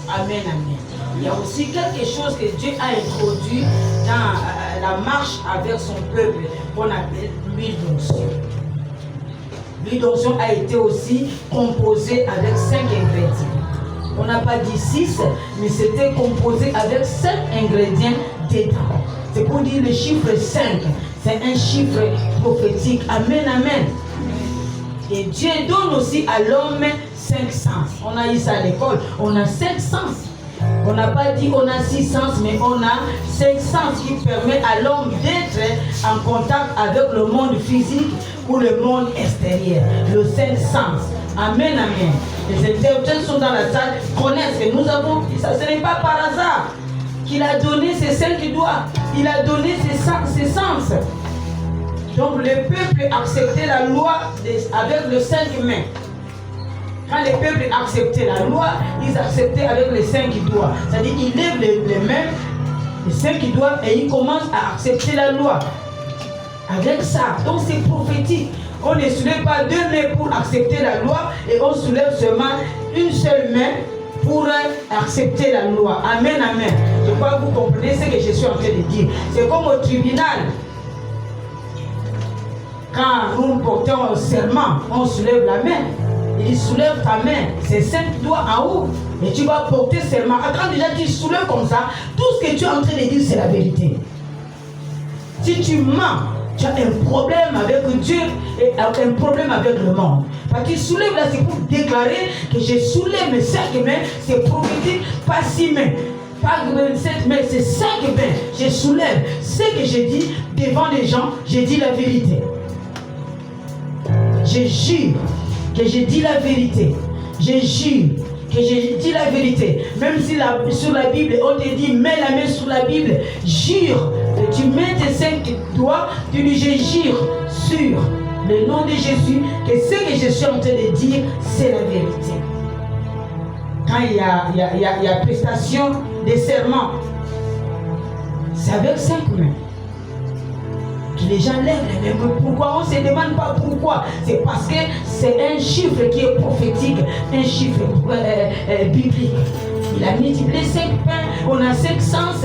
Amen, amen. Il y a aussi quelque chose que Dieu a introduit dans la marche avec son peuple, qu'on appelle l'huile d'onction. L'huile d'onction a été aussi composée avec 5 ingrédients. On n'a pas dit 6, mais c'était composé avec 5 ingrédients dedans. C'est pour dire le chiffre 5. C'est un chiffre prophétique. Amen, amen. Et Dieu donne aussi à l'homme 5 sens. On a eu ça à l'école. On a 5 sens. On n'a pas dit on a 6 sens, mais on a 5 sens qui permettent à l'homme d'être en contact avec le monde physique ou le monde extérieur. Le 5 sens. Amen, amen. Les interprètes sont dans la salle, connaissent que nous avons dit ça. Ce n'est pas par hasard qu'il a donné ces 5 doigts. Il a donné ses sens. Donc le peuple acceptait la loi avec les 5 mains. Quand le peuple acceptait la loi, ils acceptaient avec les 5 doigts. C'est-à-dire qu'ils lèvent les mains, les 5 doigts, et ils commencent à accepter la loi. Avec ça, donc c'est prophétique. On ne soulève pas 2 mains pour accepter la loi, et on soulève seulement une seule main pour accepter la loi. Amen, amen. Je crois que vous comprenez ce que je suis en train de dire. C'est comme au tribunal. Quand nous portons un serment, on soulève la main. Il dit soulève ta main, c'est 5 doigts en haut. Et tu vas porter seulement. Quand déjà tu soulèves comme ça, tout ce que tu es en train de dire, c'est la vérité. Si tu mens, tu as un problème avec Dieu et un problème avec le monde. Parce qu'il soulève là, c'est pour déclarer que je soulève mes 5 mains, c'est prophétique, pas 6 mains. Pas 7 mains, c'est 5 mains. Je soulève ce que j'ai dit devant les gens, j'ai dit la vérité. Je jure que j'ai dit la vérité. Je jure que j'ai dit la vérité. Même si sur la Bible, on te dit, mets la main sur la Bible, jure. Et tu mets tes 5 doigts, tu dis, je jure sur le nom de Jésus que ce que je suis en train de dire, c'est la vérité. Quand il y a prestation des serments, c'est avec 5 mains que les gens lèvent les mains. Pourquoi? On ne se demande pas pourquoi. C'est parce que c'est un chiffre qui est prophétique, un chiffre biblique. Il a multiplié 5 pains, on a 5 sens.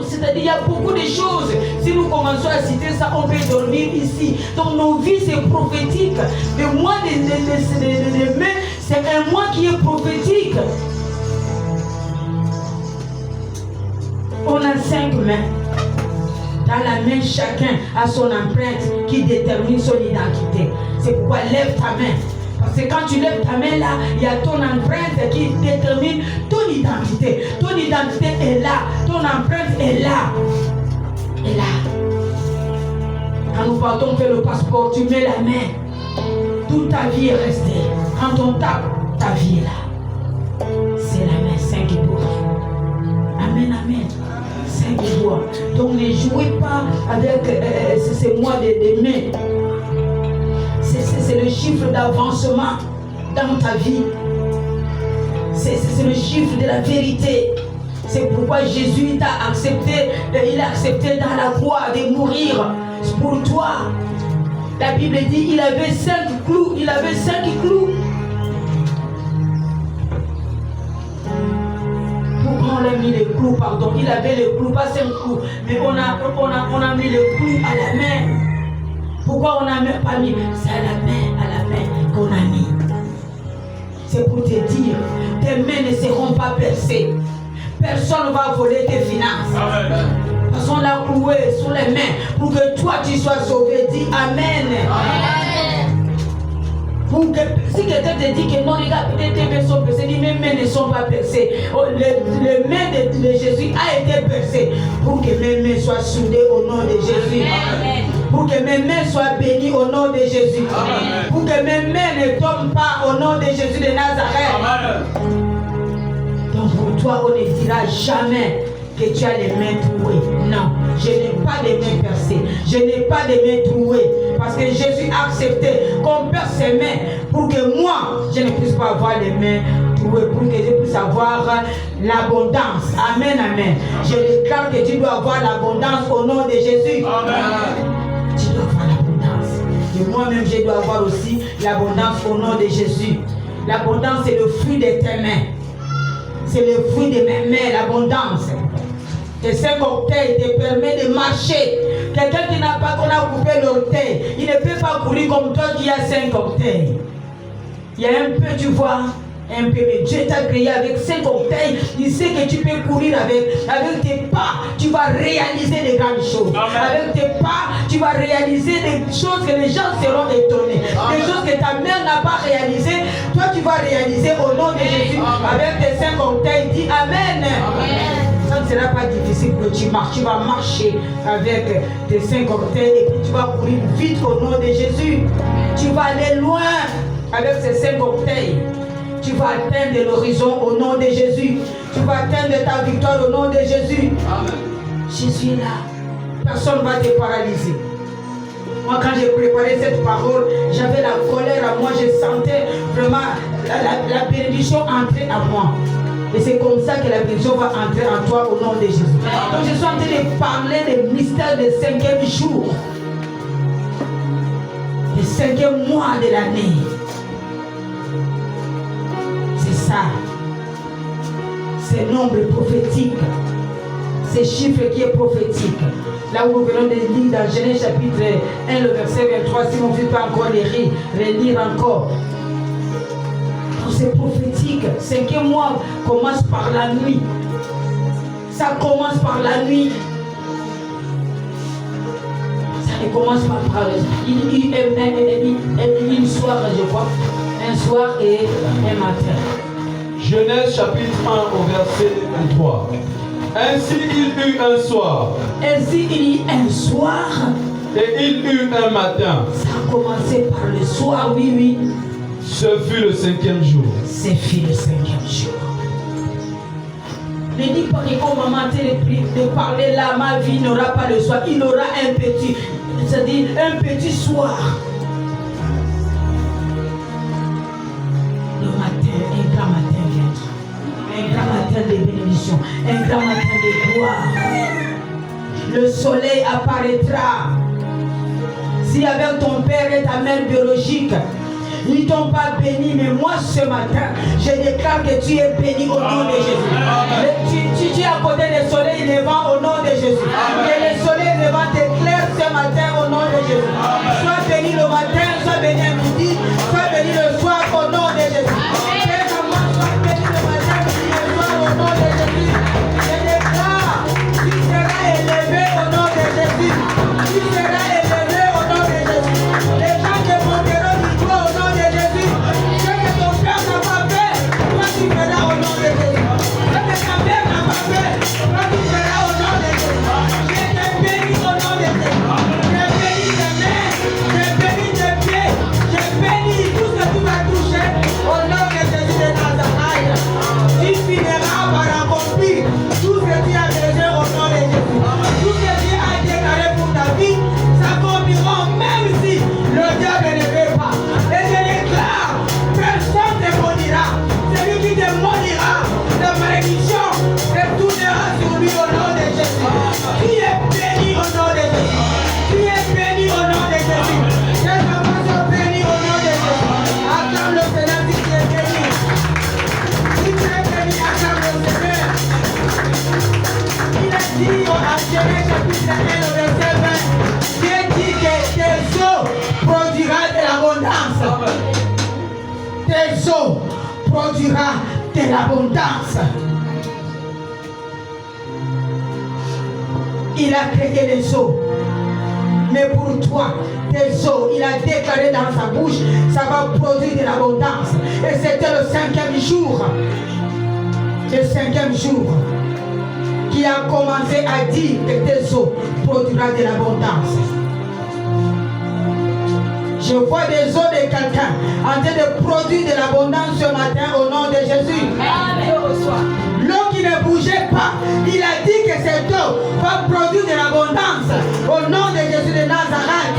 C'est-à-dire il y a beaucoup de choses. Si nous commençons à citer ça, on peut dormir ici. Donc nos vies, c'est prophétique. Le mois de mai, c'est un mois qui est prophétique. On a 5 mains. Dans la main, chacun a son empreinte qui détermine son identité. C'est pourquoi lève ta main. Parce que quand tu lèves ta main là, il y a ton empreinte qui détermine ton identité. Ton identité est là. Ton empreinte est là. Et là. Quand nous partons faire le passeport, tu mets la main. Toute ta vie est restée. Quand on tape, ta vie est là. C'est la main 5 doigts. Amen, amen. 5 doigts. Donc ne jouez pas avec ces mois de mai. C'est le chiffre d'avancement dans ta vie. C'est le chiffre de la vérité. C'est pourquoi Jésus t'a accepté. Il a accepté dans la croix de mourir pour toi. La Bible dit il avait 5 clous. Il avait 5 clous. Pourquoi on a mis les clous, pardon? Il avait les clous, pas 5 clous. Mais on a mis les clous à la main. Pourquoi on n'a même pas mis? C'est à la main qu'on a mis. C'est pour te dire, tes mains ne seront pas percées. Personne ne va voler tes finances. Amen. Parce qu'on l'a cloué sur les mains pour que toi tu sois sauvé. Dis Amen. Amen. Pour que, si quelqu'un te dit que non, regarde, tes mains sont percées, dis mes mains ne sont pas percées. Les mains de Jésus a été percées pour que mes mains soient soudées au nom de Jésus. Amen. Pour que mes mains soient bénies au nom de Jésus. Amen. Pour que mes mains ne tombent pas au nom de Jésus de Nazareth. Amen. Donc pour toi, on ne dira jamais que tu as les mains trouées. Non, je n'ai pas les mains percées. Je n'ai pas les mains trouées. Parce que Jésus a accepté qu'on perce ses mains pour que moi, je ne puisse pas avoir les mains trouées, pour que je puisse avoir l'abondance. Amen, amen. Je déclare que tu dois avoir l'abondance au nom de Jésus. Amen. Tu dois avoir l'abondance. Et moi-même, je dois avoir aussi l'abondance au nom de Jésus. L'abondance, c'est le fruit de tes mains. C'est le fruit de mes mains, l'abondance. Tes 5 orteils te permettent de marcher. Quelqu'un qui n'a pas qu'on a coupé l'orteil, il ne peut pas courir comme toi qui as 5 orteils. Il y a un peu, tu vois, un peu, mais Dieu t'a créé avec 5 orteils. Il sait que tu peux courir avec tes pas, tu vas réaliser des grandes choses. Amen. Avec tes pas, tu vas réaliser des choses que les gens seront étonnés. Amen. Des choses que ta mère n'a pas réalisées, toi tu vas réaliser au nom de Jésus. Amen. Avec tes 5 orteils, dis Amen. Amen. Ça ne sera pas difficile que tu marches. Tu vas marcher avec tes 5 orteils et puis tu vas courir vite au nom de Jésus. Tu vas aller loin avec ces 5 orteils. Tu vas atteindre l'horizon au nom de Jésus. Tu vas atteindre ta victoire au nom de Jésus. Amen. Jésus est là. Personne ne va te paralyser. Moi, quand j'ai préparé cette parole, j'avais la colère à moi. Je sentais vraiment la bénédiction entrer à moi. Et c'est comme ça que la bénédiction va entrer en toi au nom de Jésus. Donc je suis en train de parler des mystères du 5e jour. Le 5e mois de l'année. C'est ça. C'est nombre prophétique. C'est chiffre qui est prophétique. Là où nous venons de lire dans Genèse chapitre 1, le verset 23, si on ne veut pas encore les relire encore. c'est prophétique. 5e mois commence par la nuit. Ça commence par la nuit. Ça commence par une soir, je crois. Un soir et un matin. Genèse chapitre 1 au verset 23. Ainsi il eut un soir. Ainsi il y un soir. Et il eut un matin. Ça a commencé par le soir, oui, oui. Ce fut le 5e jour. Ce fut le 5e jour. Ne dis pas que maman de parler là, ma vie n'aura pas le soir. Il aura un petit, c'est-à-dire un petit soir. Le matin, un grand matin viendra. Un grand matin de bénédiction. Un grand matin de gloire. Le soleil apparaîtra. Si avec ton père et ta mère biologique, ils ne t'ont pas béni, mais moi ce matin, je déclare que tu es béni au nom de Jésus. Tu es à côté du soleil levant au nom de Jésus. Que le soleil levant t'éclaire ce matin au nom de Jésus. Sois béni le matin, sois béni à midi, sois béni le soir au nom de Jésus. Que maman soit béni le matin, midi et soir au nom de Jésus. Je déclare, tu seras élevé au nom de Jésus. Tu seras élevé au nom de Jésus. Les gens te monteront du doigt au nom de Jésus. Ce que ton père n'a pas fait, toi tu feras au nom de Jésus. Ce que ta mère n'a pas fait, toi tu feras au nom de Jésus. Je te bénis au nom de Jésus. Je bénis tes mains, je bénis tes pieds, je bénis tout ce que tu vas toucher au nom de Jésus de Nazareth. Tu finiras par accomplir tout ce que tu as besoin au nom de Jésus. Tout ce que Dieu a déclaré pour ta vie, s'accomplira même si le diable ne veut pas. Et je déclare, personne ne te maudira. Celui qui te maudira, la malédiction se tournera sur lui au nom de Jésus. Tu es béni au nom de Jésus. Tu es béni au nom de Jésus. Tes enfants sont bénis au nom de Jésus. Acclame le Seigneur si tu es béni. Si tu es béni, acclame le Seigneur. Il a dit à Genèse chapitre 1 au verset 20, Dieu dit que tes eaux produira de l'abondance. Tes eaux produira de l'abondance. Il a créé les eaux. Mais pour toi, tes eaux, il a déclaré dans sa bouche, ça va produire de l'abondance. Et c'était le 5e jour. Le 5e jour. Qui a commencé à dire que tes eaux produira de l'abondance. Je vois des eaux de quelqu'un en train de produire de l'abondance ce matin au nom de Jésus. L'eau qui ne bougeait pas, il a dit que cette eau va produire de l'abondance au nom de Jésus de Nazareth.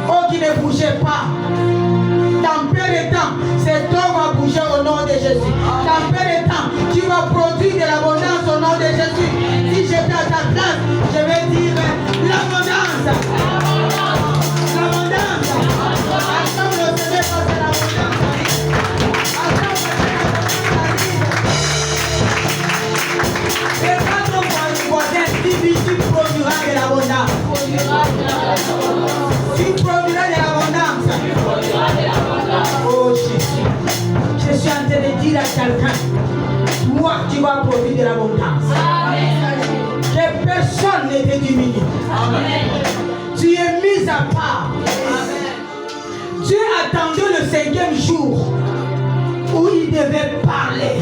Eau qui ne bougeait pas. Dans peu de temps, cette eau va bouger au nom de Jésus. Dans peu de temps, tu vas produire de l'abondance au nom de Jésus. Si j'étais à ta place, je vais dire l'abondance. L'abondance. Attends le Seigneur parce que l'abondance arrive. Attends le Seigneur parce que l'abondance arrive. Et quand ton voisin dit, tu produiras de l'abondance. Tu produiras de l'abondance. Oh Jésus, je suis en train de dire à quelqu'un, toi tu vas produire de l'abondance. Que personne ne te diminue. Tu es mis à part. Dieu attendait le 5e jour où il devait parler.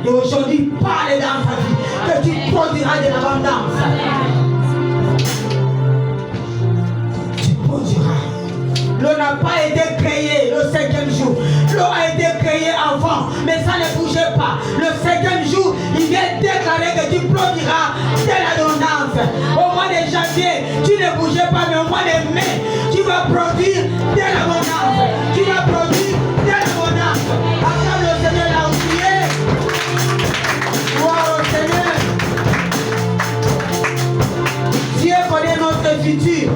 Et aujourd'hui, parle dans ta vie que tu produiras de l'abondance. Tu produiras. L'eau n'a pas été créée le 5e jour. L'eau a été créée avant, mais ça ne bougeait pas. Le 5e jour, il vient déclarer que tu produiras de l'abondance. Au mois de janvier, tu ne bougeais pas, mais au mois de mai, tu vas produire de l'abondance. Tu vas produire de l'abondance. Acclame le Seigneur là où tu es. Gloire au Seigneur. Dieu connaît notre futur.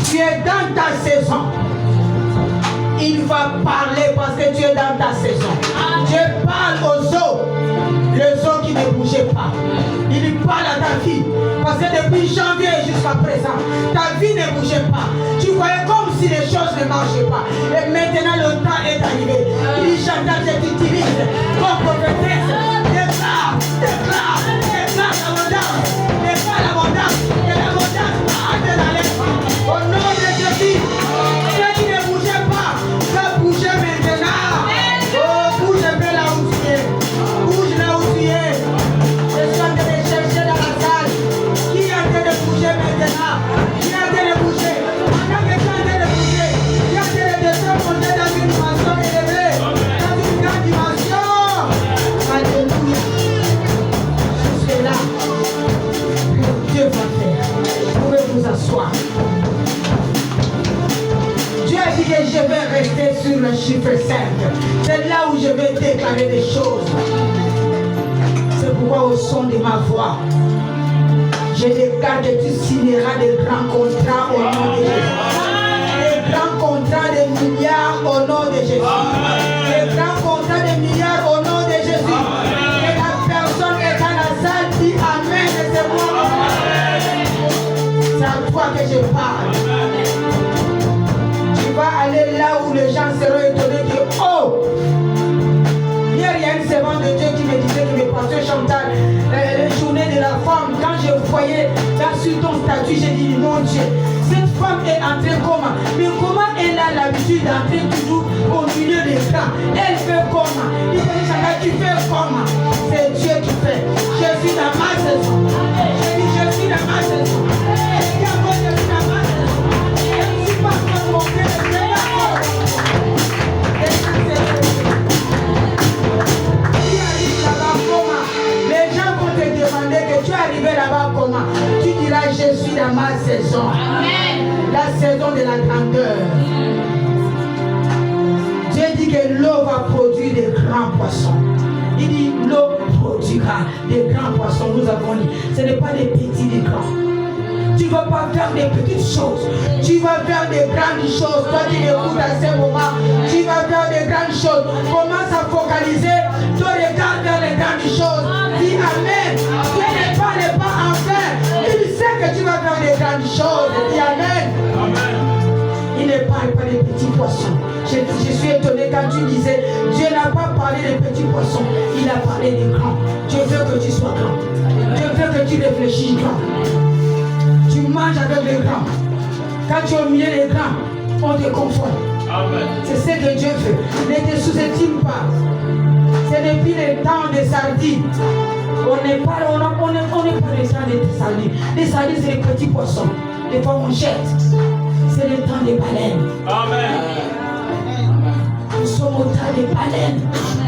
Tu es dans ta saison. Il va parler parce que tu es dans ta saison. Dieu parle aux eaux, les eaux qui ne bougeaient pas. Il parle à ta vie parce Parce que depuis janvier jusqu'à présent, ta vie ne bougeait pas. Tu voyais comme si les choses ne marchaient pas. Et maintenant le temps est arrivé. Il chanta, je t'utilise comme prophétesse. Déclare l'abondance. Déclare l'abondance. Et l'abondance va entrer dans les mains. Au nom de Jésus, ceux qui ne bougeaient pas, va bouger maintenant. Oh, bouge un peu là où tu es. Bouge là où tu es. Je suis en train de chercher dans la salle. Qui est en train de bouger maintenant? Qui est en train de bouger? Quand quelqu'un est en train de bouger, qui est en train de se monter dans une dimension élevée, dans une grande dimension. Alléluia. Jusque là, Dieu va faire. Vous pouvez vous asseoir. Dieu a dit que je vais rester sur le chiffre 5. C'est là où je vais déclarer des choses. C'est pourquoi au son de ma voix, je déclare que tu signeras des grands contrats au nom de Jésus. Des grands contrats de milliards au nom de Jésus. Des grands contrats de milliards au nom de Jésus. Et la personne qui est dans la salle dit Amen et c'est moi. C'est à toi que je parle. Tu vas aller là où les gens seront étonnés que oh! Hier, il y a une servante de Dieu qui me disait que mes pasteurs Chantal, la journée de la femme, quand je voyais là sur ton statut, j'ai dit mon Dieu, cette femme est entrée comment? Mais comment elle a l'habitude d'entrer toujours au milieu des camps? Elle fait comment? Il dit Chantal, tu fais comment? C'est Dieu qui fait. Je suis dans ma saison. J'ai dit je suis dans ma saison. Je suis dans ma saison. Je ne suis pas encore monté de Dieu. Les gens vont te demander que tu es arrivé là-bas comment? Tu diras je suis dans ma saison. Amen. La saison de la grandeur. Dieu dit que l'eau va produire des grands poissons. Il dit l'eau produira des grands poissons. Nous avons dit ce n'est pas des petits, des grands. Tu ne vas pas faire des petites choses. Tu vas faire des grandes choses. Toi qui m'écoutes à ce moment, tu vas faire des grandes choses. Commence à focaliser ton regard vers les grandes choses. Dis Amen. Dieu ne parle pas en vain. Il sait que tu vas faire des grandes choses. Dis Amen. Amen. Il ne parle pas des petits poissons. Je suis étonné quand tu disais Dieu n'a pas parlé des petits poissons. Il a parlé des grands. Dieu veut que tu sois grand. Dieu veut que tu réfléchisses grand. Tu manges avec les grands. Quand tu es au milieu des grands, on te confond. C'est ce que Dieu veut. Ne te sous-estime pas. Ce n'est plus le temps des sardines. On n'est pas le temps des sardines. Les sardines, c'est les petits poissons. Des fois, on jette. C'est le temps des baleines. Amen. Nous sommes au temps des baleines.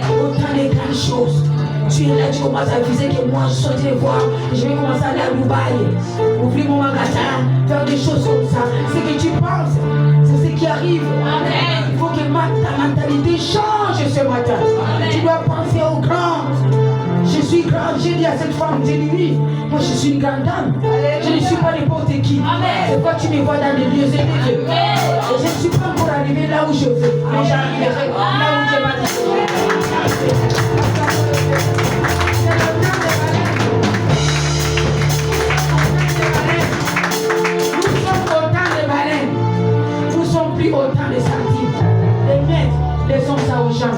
Au temps des grandes choses. Tu es là, tu commences à viser que moi je souhaite voir. Je vais commencer à aller à Dubaï, ouvrir mon magasin, faire des choses comme ça. C'est ce que tu penses, c'est ce qui arrive. Amen. Il faut que ta mentalité change ce matin. Amen. Tu dois penser au grand. Je suis grand, j'ai dit à cette femme, j'ai dit oui, moi je suis une grande dame. Je ne suis pas n'importe qui. C'est pourquoi tu me vois dans les lieux élevés. Et je ne suis pas pour arriver là où je veux. Mais j'arriverai là où Dieu m'a dit. Nous sommes autant de baleines. Nous sommes plus autant de sardines. Les maîtres, les hommes ça au champ.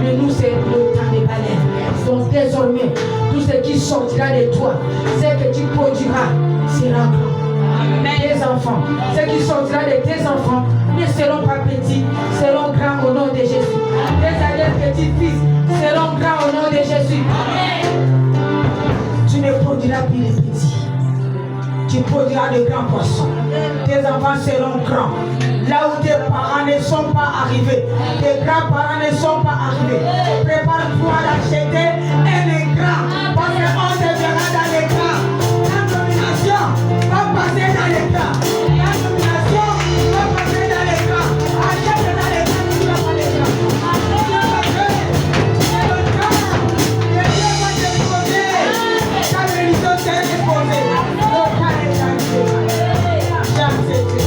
Mais nous c'est le temps des baleines. Donc désormais, tout ce qui sortira de toi, ce que tu produiras, sera grand. Tes enfants, ce qui sortira de tes enfants ne seront pas petits, seront grands au nom de Jésus. Tes arrière-petits-fils seront grands au nom de Jésus. Tu ne produiras plus les petits. Tu produiras de grands poissons. Tes enfants seront grands. Là où tes parents ne sont pas arrivés, tes grands-parents ne sont pas arrivés. Prépare-toi d'acheter un écran. Parce qu'on te verra dans l'écran. La domination va passer dans l'écran. La domination va passer dans l'écran. Achète dans l'écran, tu vas pas l'écran. Dieu va créer le cœur. Et Dieu va te poser. Ta religion sera déposée. Le cœur est changé. J'aime ce Dieu.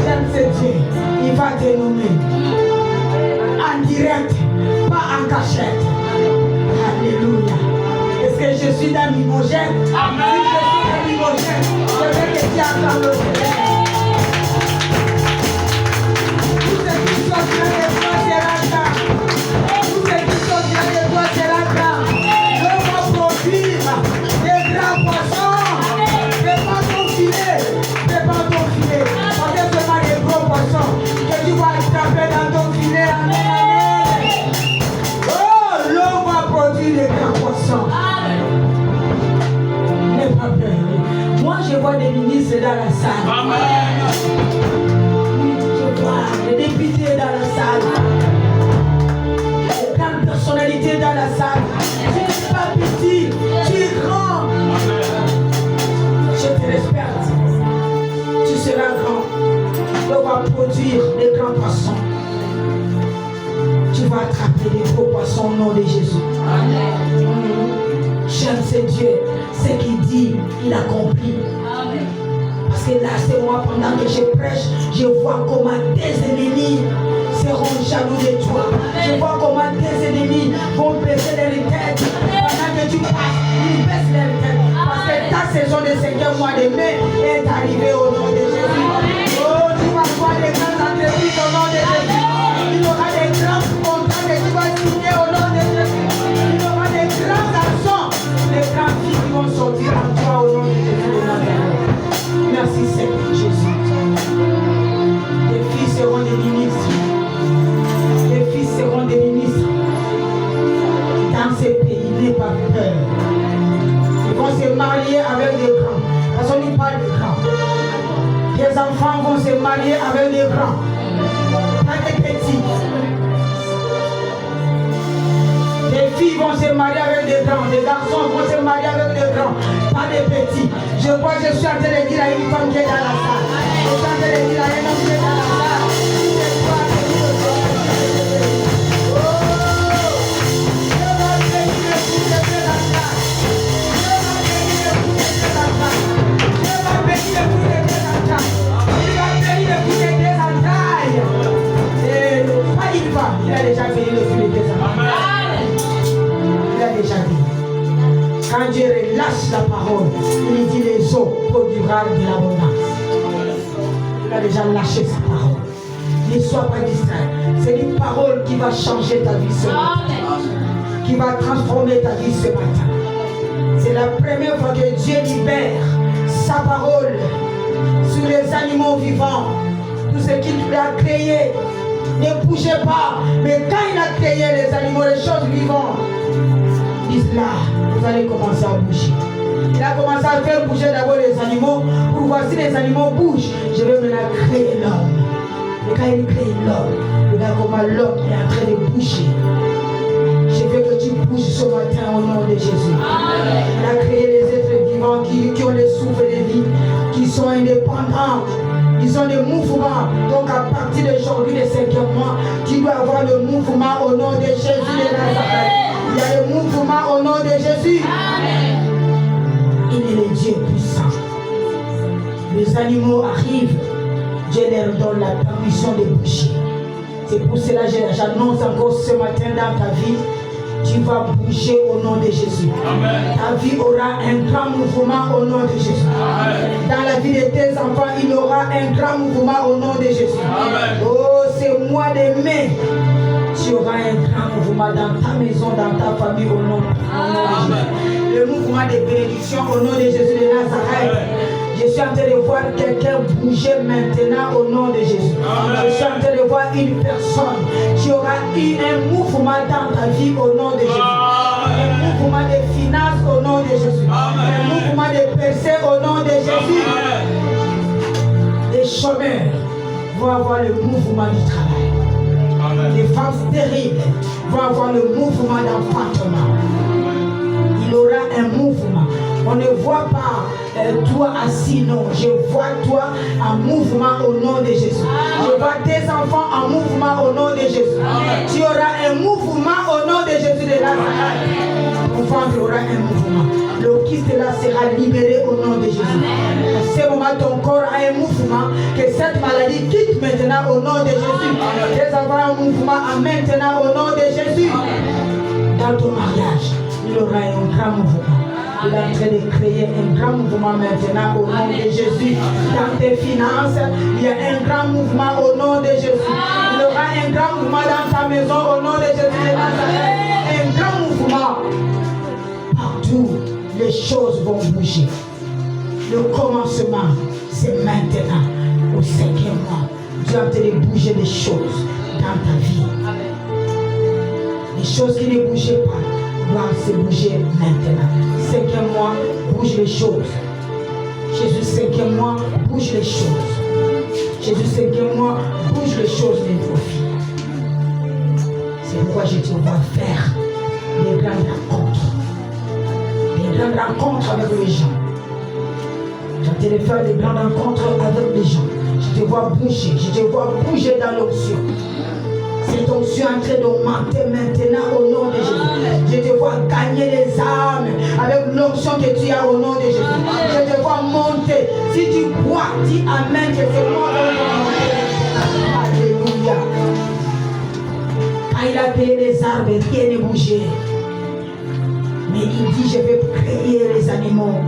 J'aime ce Dieu. Il va te nommer. En direct, pas en cachette. Alléluia. Est-ce que je suis dans l'imogène? Amen. Si je suis dans projet. Je veux que tu acclames le Seigneur. Tout ce qui sortira de toi sera grand. Tout ce qui sortira de toi sera grand. Je vais produire des grands poissons. Prépare ton filet. Prépare ton filet. Parce que seulement des gros poissons que tu vas attraper dans ton filet. Amen. Oh, l'eau va produire des grands poissons. N'aie pas peur. Moi, je vois des ministres dans la salle. Je vois des députés dans la salle. Des grandes personnalités dans la salle. Tu n'es pas petit, tu es grand. Je te respecte. Tu seras grand. On va produire des grands poissons. Tu vas attraper des gros poissons au nom de Jésus. J'aime ce Dieu. Ce qu'il dit, il accomplit. Parce que là, c'est moi, pendant que je prêche, je vois comment tes ennemis seront jaloux de toi. Je vois comment tes ennemis vont baisser leur tête. Pendant que tu passes, ils baissent leur tête. Parce que ta saison de 5e mois de mai est arrivée au nom de Jésus. Oh, tu vas voir des grandes entreprises au nom de Jésus. Il y aura des grands contrats que tu vas signer au nom de Jésus. Il y aura des grands garçons, des grandes filles qui vont sortir en toi au nom de Jésus de Nazareth. Merci Seigneur Jésus. Tes filles seront des ministres. Tes fils seront des ministres. Dans ces pays, n'aie pas peur. Ils vont se marier avec des grands. Parce qu'on nous parle de grands. Les enfants vont se marier avec des grands. Pas des petits. Les filles vont se marier avec des grands. Les garçons vont se marier avec des grands. Pas des petits. Je vois, je suis en train de dire à une femme qui est dans la salle. Je suis en train de dire à un homme qui est dans la salle. C'est toi qui es dans la salle. Oh, je vais bénir tous les deux dans la salle. Je vais bénir tous les deux dans la salle. Je vais bénir tous les deux dans la salle. Il va bénir tous les deux dans la taille. Et pas il va. Il a déjà béni tous les deux dans la taille. Il a déjà dit. Quand Dieu relâche la parole, il dit les eaux produiront de l'abondance. Il a déjà lâché sa parole. Ne sois pas distrait. C'est une parole qui va changer ta vie ce matin. Qui va transformer ta vie ce matin. C'est la première fois que Dieu libère sa parole sur les animaux vivants. Tout ce qu'il a créé. Ne bougez pas. Mais quand il a créé les animaux, les choses vivantes, là, vous allez commencer à bouger. Il a commencé à faire bouger d'abord les animaux pour voir si les animaux bougent. Je vais maintenant créer l'homme. Et quand il crée l'homme, regarde comment l'homme est en train de bouger. Je veux que tu bouges ce matin au nom de Jésus. Il a créé les êtres vivants qui ont les souffles de vie, qui sont indépendants. Ils ont des mouvements. Donc à partir d'aujourd'hui, le 5e mois, tu dois avoir le mouvement au nom de Jésus de Nazareth. Il y a le mouvement au nom de Jésus. Amen. Il est le Dieu puissant. Les animaux arrivent. Dieu leur donne la permission de bouger. C'est pour cela que j'annonce encore ce matin dans ta vie. Tu vas bouger au nom de Jésus. Amen. Ta vie aura un grand mouvement au nom de Jésus. Amen. Dans la vie de tes enfants, il y aura un grand mouvement au nom de Jésus. Amen. Oh, c'est mois de mai. Tu auras un grand mouvement dans ta maison, dans ta famille au nom de Jésus. Le mouvement de bénédiction au nom de Jésus de Nazareth. Je suis en train de voir quelqu'un bouger maintenant au nom de Jésus. Je suis en train de voir une personne qui aura eu un mouvement dans ta vie au nom de Jésus. Un mouvement de finances au nom de Jésus. Un mouvement de percée au nom de Jésus. Les chômeurs vont avoir le mouvement du travail. Les femmes stériles vont avoir le mouvement d'enfantement. Il aura un mouvement. On ne voit pas toi assis, non. Je vois toi en mouvement au nom de Jésus. Je vois tes enfants en mouvement au nom de Jésus. Tu auras un mouvement au nom de Jésus de Nazareth. Ton ventre aura un mouvement. Le kyste là sera libéré au nom de Jésus. À ce moment, ton corps a un mouvement. Que cette maladie quitte maintenant au nom de Jésus. Tes enfants ont un mouvement maintenant au nom de Jésus. Dans ton mariage, il aura un grand mouvement. Il est en train de créer un grand mouvement maintenant au nom de Jésus. Dans tes finances, il y a un grand mouvement au nom de Jésus. Il y aura un grand mouvement dans ta maison au nom de Jésus de Nazareth. Un grand mouvement. Partout, les choses vont bouger. Le commencement, c'est maintenant, au 5e mois. Dieu est en train de bouger des choses dans ta vie. Les choses qui ne bougeaient pas doivent se bouger maintenant. 5e mois, bouge les choses. Jésus, 5e mois, bouge les choses. Jésus, 5e mois, bouge les choses de vos vies. C'est pourquoi je te vois faire des grandes rencontres. Des grandes rencontres avec les gens. Je te faire des grandes rencontres avec les gens. Je te vois bouger. Je te vois bouger dans l'onction. Cette onction est en train d'augmenter maintenant au nom de Jésus. Je te vois gagner les âmes avec l'onction que tu as au nom de Jésus. Je te vois monter. Si tu crois, dis Amen, que c'est moi qui vais monter. Alléluia. Quand il a créé les arbres, rien ne bougeait. Mais il dit, je vais créer les animaux.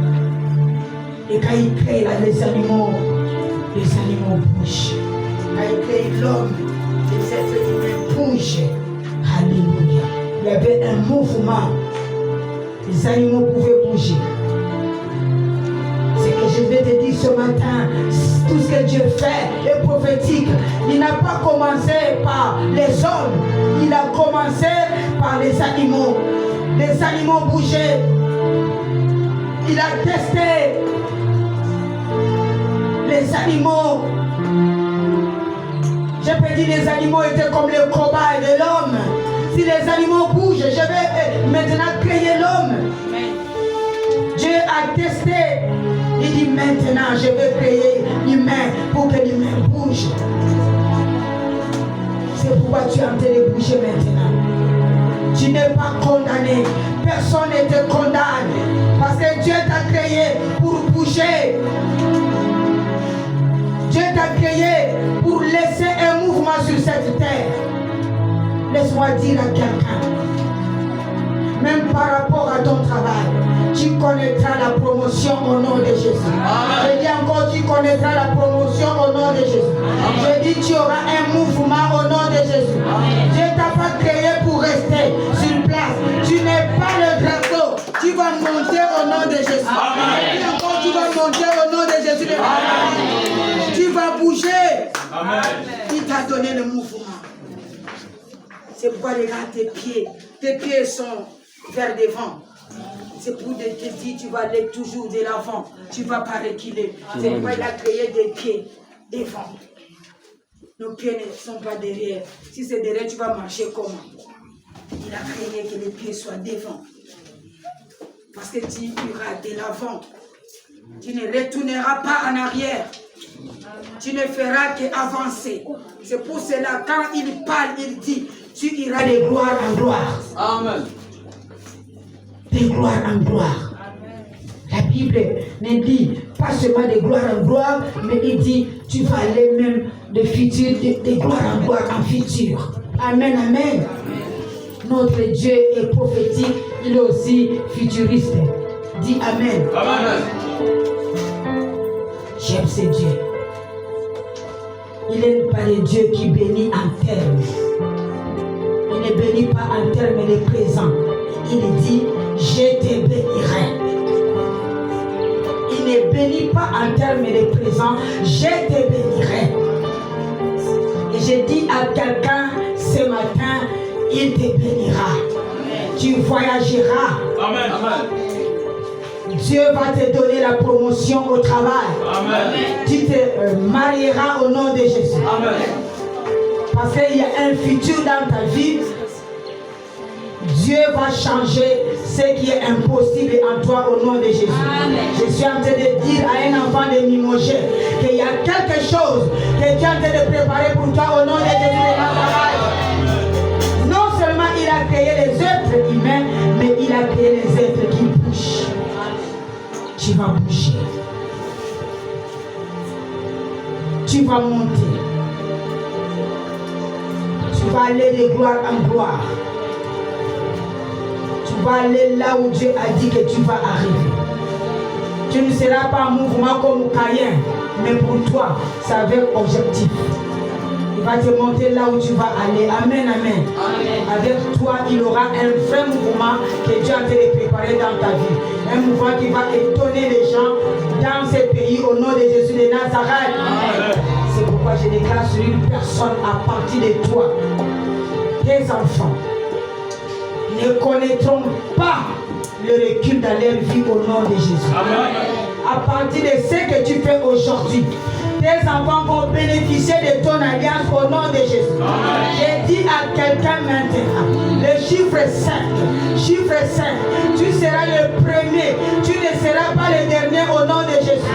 Et quand il crée là, les animaux bougent. Quand il crée l'homme, les êtres humains bougent. Alléluia. Il y avait un mouvement. Les animaux pouvaient bouger. C'est que je vais te dire ce matin, tout ce que Dieu fait est prophétique. Il n'a pas commencé par les hommes. Il a commencé par les animaux. Les animaux bougeaient. Il a testé les animaux. Je peux dire les animaux étaient comme les cobayes de l'homme. Si les animaux bougent, je vais maintenant créer l'homme. Dieu a testé. Il dit maintenant, je vais créer l'humain pour que l'humain bouge. C'est pourquoi tu es en train de bouger maintenant. Tu n'es pas condamné. Personne ne te condamne. Parce que Dieu t'a créé pour bouger. Dieu t'a créé pour laisser un mouvement sur cette terre. Laisse-moi dire à quelqu'un, même par rapport à ton travail, tu connaîtras la promotion au nom de Jésus. Je dis encore, tu connaîtras la promotion au nom de Jésus. Je dis, tu auras un mouvement au nom de Jésus. Dieu ne t'a pas créé pour rester sur place. Tu n'es pas le drapeau. Tu vas monter au nom de Jésus. Je dis encore, tu vas monter au nom de Jésus. Amen. Tu vas bouger. Amen. Il t'a donné le mouvement. C'est pourquoi regarde tes pieds sont vers devant. C'est pour te dire, tu vas aller toujours de l'avant. Tu ne vas pas reculer. C'est pourquoi il a créé des pieds devant. Nos pieds ne sont pas derrière. Si c'est derrière, tu vas marcher comment? Il a créé que les pieds soient devant. Parce que tu iras de l'avant. Tu ne retourneras pas en arrière. Tu ne feras qu'avancer. C'est pour cela, quand il parle, il dit, tu iras de gloire en gloire. Amen. De gloire en gloire. La Bible ne dit pas seulement de gloire en gloire, mais il dit, tu vas aller même de futur, de gloire en gloire en futur. Amen, amen. Notre Dieu est prophétique, il est aussi futuriste. Dis amen. Amen. J'aime ce Dieu. Il n'est pas le Dieu qui bénit en termes. Il ne bénit pas en termes de présent. Il dit, je te bénirai. Il ne bénit pas en termes de présent, je te bénirai. Et je dis à quelqu'un ce matin, il te bénira. Amen. Tu voyageras. Amen. Amen. Dieu va te donner la promotion au travail. Amen. Tu te marieras au nom de Jésus. Amen. Parce qu'il y a un futur dans ta vie. Dieu va changer ce qui est impossible en toi au nom de Jésus. Amen. Je suis en train de dire à un enfant de Mimogé qu'il y a quelque chose que Dieu est en train de préparer pour toi au nom de Jésus. Non seulement il a créé les êtres humains, mais il a créé les êtres qui bougent. Tu vas bouger. Tu vas monter. Tu vas aller de gloire en gloire. Tu tu vas aller là où Dieu a dit que tu vas arriver. Tu ne seras pas un mouvement comme Caïn, mais pour toi, c'est avec objectif. Il va te monter là où tu vas aller. Amen, amen. Avec toi, il y aura un vrai mouvement que Dieu a été préparé dans ta vie. Un mouvement qui va étonner les gens dans ces pays au nom de Jésus de Nazareth. C'est pourquoi je déclare sur une personne à partir de toi. Tes enfants ne connaîtront pas le recul dans leur vie au nom de Jésus. Amen. À partir de ce que tu fais aujourd'hui, tes enfants vont bénéficier de ton alliance au nom de Jésus. J'ai dit à quelqu'un maintenant, le chiffre 5, tu seras le premier, tu ne seras pas le dernier au nom de Jésus.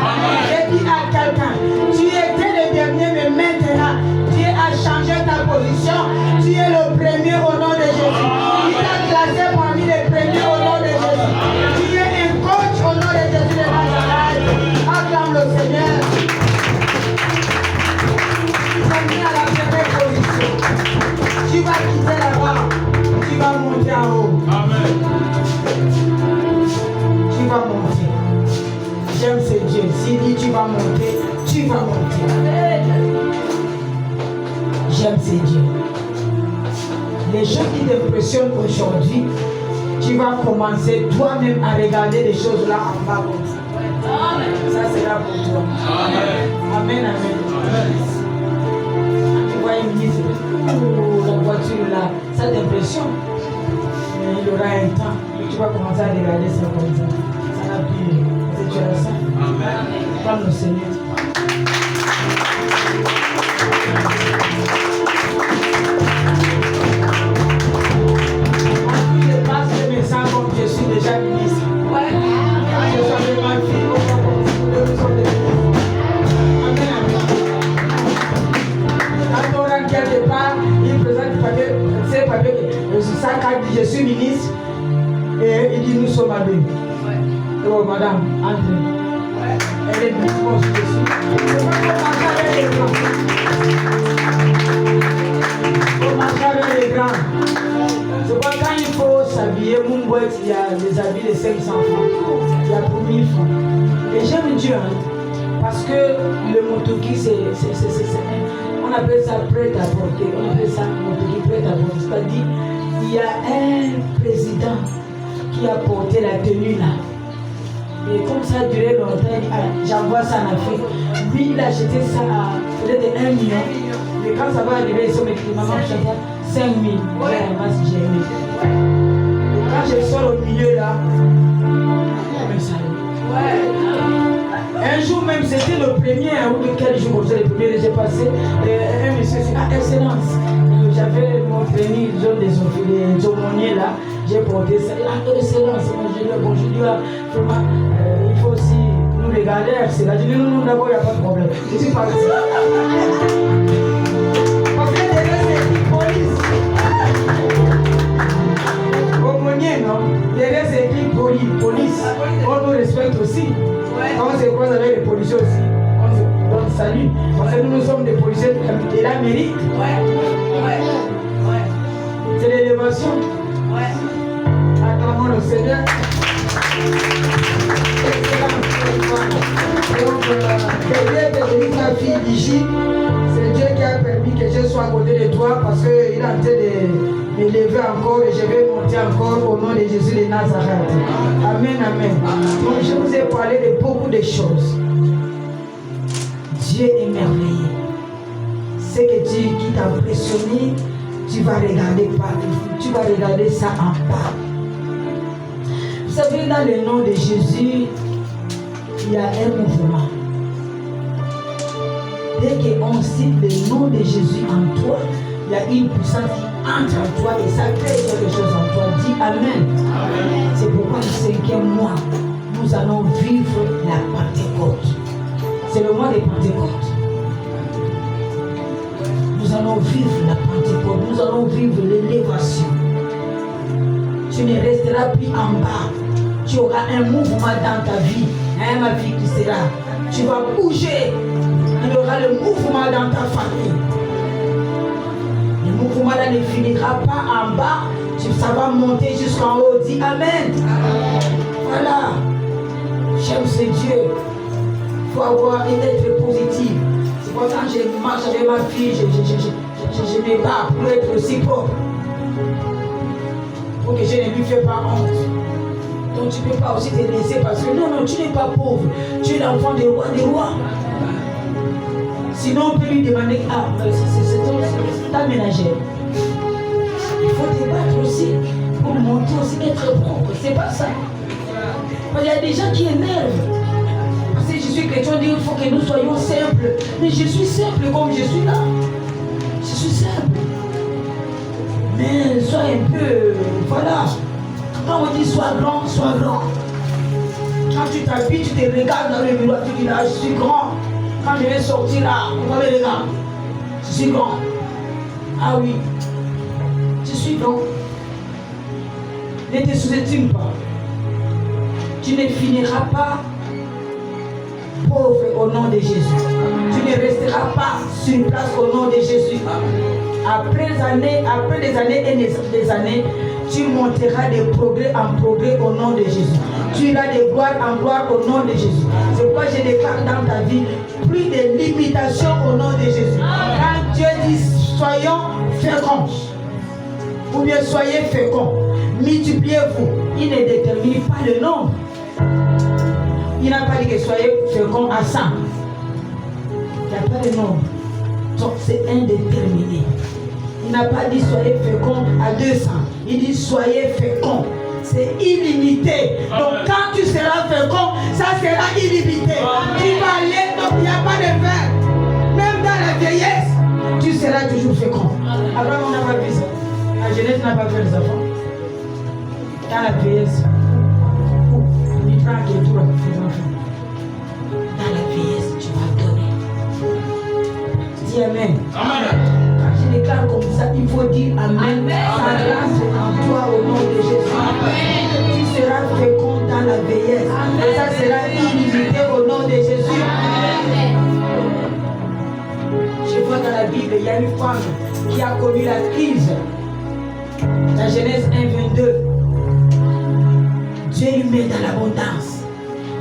J'ai dit à quelqu'un, tu étais le dernier, mais maintenant, Dieu a changé ta position, tu es le premier au nom de Jésus. Il t'a classé parmi les premiers au nom de Jésus. Tu es un coach au nom de Jésus de Nazareth. Acclame le Seigneur. À la première position. Tu vas quitter là-bas, tu vas monter en haut. Amen. Tu vas monter. J'aime ce Dieu. S'il dit tu vas monter, tu vas monter. J'aime ce Dieu. Les choses qui t'impressionnent aujourd'hui, tu vas commencer toi-même à regarder les choses là en bas comme ça. Ça sera pour toi. Amen. Amen, amen. Une ministre, la voiture là, ça t'impressionne. Mais il y aura un temps où tu vas commencer à regarder ça comme ça. Ça n'a plus. Est-ce que tu as ça? Amen. Prends le Seigneur. Je passe le message comme je suis déjà ministre. Je suis ma fille, quelque part, il présente le papier, c'est papier, ça carte dit je suis ministre, et il dit nous sommes à deux. Oh madame, entrez. Elle est ministre, moi je suis. On marche avec les grands. On marche avec les grands. C'est pourquoi quand il faut s'habiller, mon boîte, il y a des habits de 500 francs. Il y a pour 1000 francs. Et j'aime Dieu, hein, parce que le motoki, c'est on appelle ça prêt à porter. On appelle ça motoki prêt à porter. C'est-à-dire, il y a un président qui a porté la tenue là. Et comme ça a duré longtemps, il dit, ah, j'envoie ça en Afrique. Lui, il a acheté ça à peut-être 1 million. Mais quand ça va arriver, ils sont écrits, maman, je achète 5 000. J'ai aimé. Et quand je sors au milieu là, on me salue. Un jour même, c'était le premier, ou de quel jour, c'est le premier, j'ai passé, un monsieur dit, ah, excellence, j'avais mon premier zone des aumôniers là, j'ai porté ça, ah, excellence, moi je dis, bon, je dis, vraiment, il faut aussi nous regarder, excellence, je dis, non, d'abord, il n'y a pas de problème, je suis parti. Parce que derrière, c'est écrit police. Aumônier, non? Derrière, c'est écrit police. On nous respecte aussi. Quand on se croise avec les policiers aussi, on se donne salut. Parce que nous sommes des policiers de l'Amérique. C'est l'élévation. Acclamons le Seigneur. Donc, Gabriel est devenu ta fille d'ici. C'est Dieu qui a permis que je sois à côté de toi parce qu'il est en train de m'élever encore et je vais monter encore au nom de Jésus de Nazareth. Amen, amen. Donc je vous ai parlé de beaucoup de choses. Dieu est merveilleux. Ce qui t'a impressionné, tu vas regarder ça en bas. Vous savez, dans le nom de Jésus, il y a un mouvement. Dès qu'on cite le nom de Jésus en toi, il y a une puissance qui entre en toi et ça crée quelque chose en toi. Dis Amen. Amen. C'est pourquoi le 5e mois, nous allons vivre la Pentecôte. C'est le mois de Pentecôte. Nous allons vivre la Pentecôte. Nous allons vivre l'élévation. Tu ne resteras plus en bas. Tu auras un mouvement dans ta vie. Hein, ma vie qui sera. Tu vas bouger. Il y aura le mouvement dans ta famille. Le mouvement là ne finira pas en bas. Ça va monter jusqu'en haut. dis Amen. Voilà. J'aime ce Dieu. Il faut avoir et être positif. C'est pour ça que je marche avec ma fille, je me bats pour être aussi propre. Pour que je ne lui fasse pas honte. Donc tu ne peux pas aussi te laisser parce que non, tu n'es pas pauvre. Tu es l'enfant des rois des rois. Sinon on peut lui demander, c'est ta ménagère. Il faut te battre aussi pour monter aussi être propre. C'est pas ça. Il y a des gens qui énervent. Parce que je suis chrétien, il faut que nous soyons simples. Mais je suis simple comme je suis là. Je suis simple. Mais sois un peu, voilà. Quand on dit sois grand, sois grand. Quand tu t'habilles, tu te regardes dans le miroir, tu dis là, je suis grand. Quand je vais sortir là, on va me regarder. Je suis grand. Ah oui, je suis grand. Ne te sous-estime pas. Tu ne finiras pas pauvre au nom de Jésus. Tu ne resteras pas sur place au nom de Jésus. Après des années et des années, tu monteras de progrès en progrès au nom de Jésus. Tu iras de gloire en gloire au nom de Jésus. C'est pourquoi je déclare dans ta vie plus de limitations au nom de Jésus. Quand Dieu dit soyons féconds, ou bien soyez féconds, multipliez-vous, il ne détermine pas le nombre. Il n'a pas dit que soyez féconds à 100. Il n'y a pas de nombre. Donc c'est indéterminé. Il n'a pas dit soyez féconds à 200. Il dit soyez féconds. C'est illimité. Donc quand tu seras fécond, ça sera illimité. Tu vas aller, donc il n'y a pas de fin. Même dans la vieillesse, tu seras toujours fécond. Abraham, on n'a pas vu ça. La jeunesse n'a pas fait les enfants. Dans la vieillesse, il prend que tout les enfants. Dans la vieillesse, tu vas donner. Dis Amen. Amen. Je déclare comme ça, il faut dire Amen. Ça grâce en toi au nom de Jésus. Amen. Tu seras fécond dans la vieillesse. Amen. Et ça sera illimité au nom de Jésus. Amen. Je vois dans la Bible, il y a une femme qui a connu la crise. La Genèse 1, 22. Dieu lui met dans l'abondance.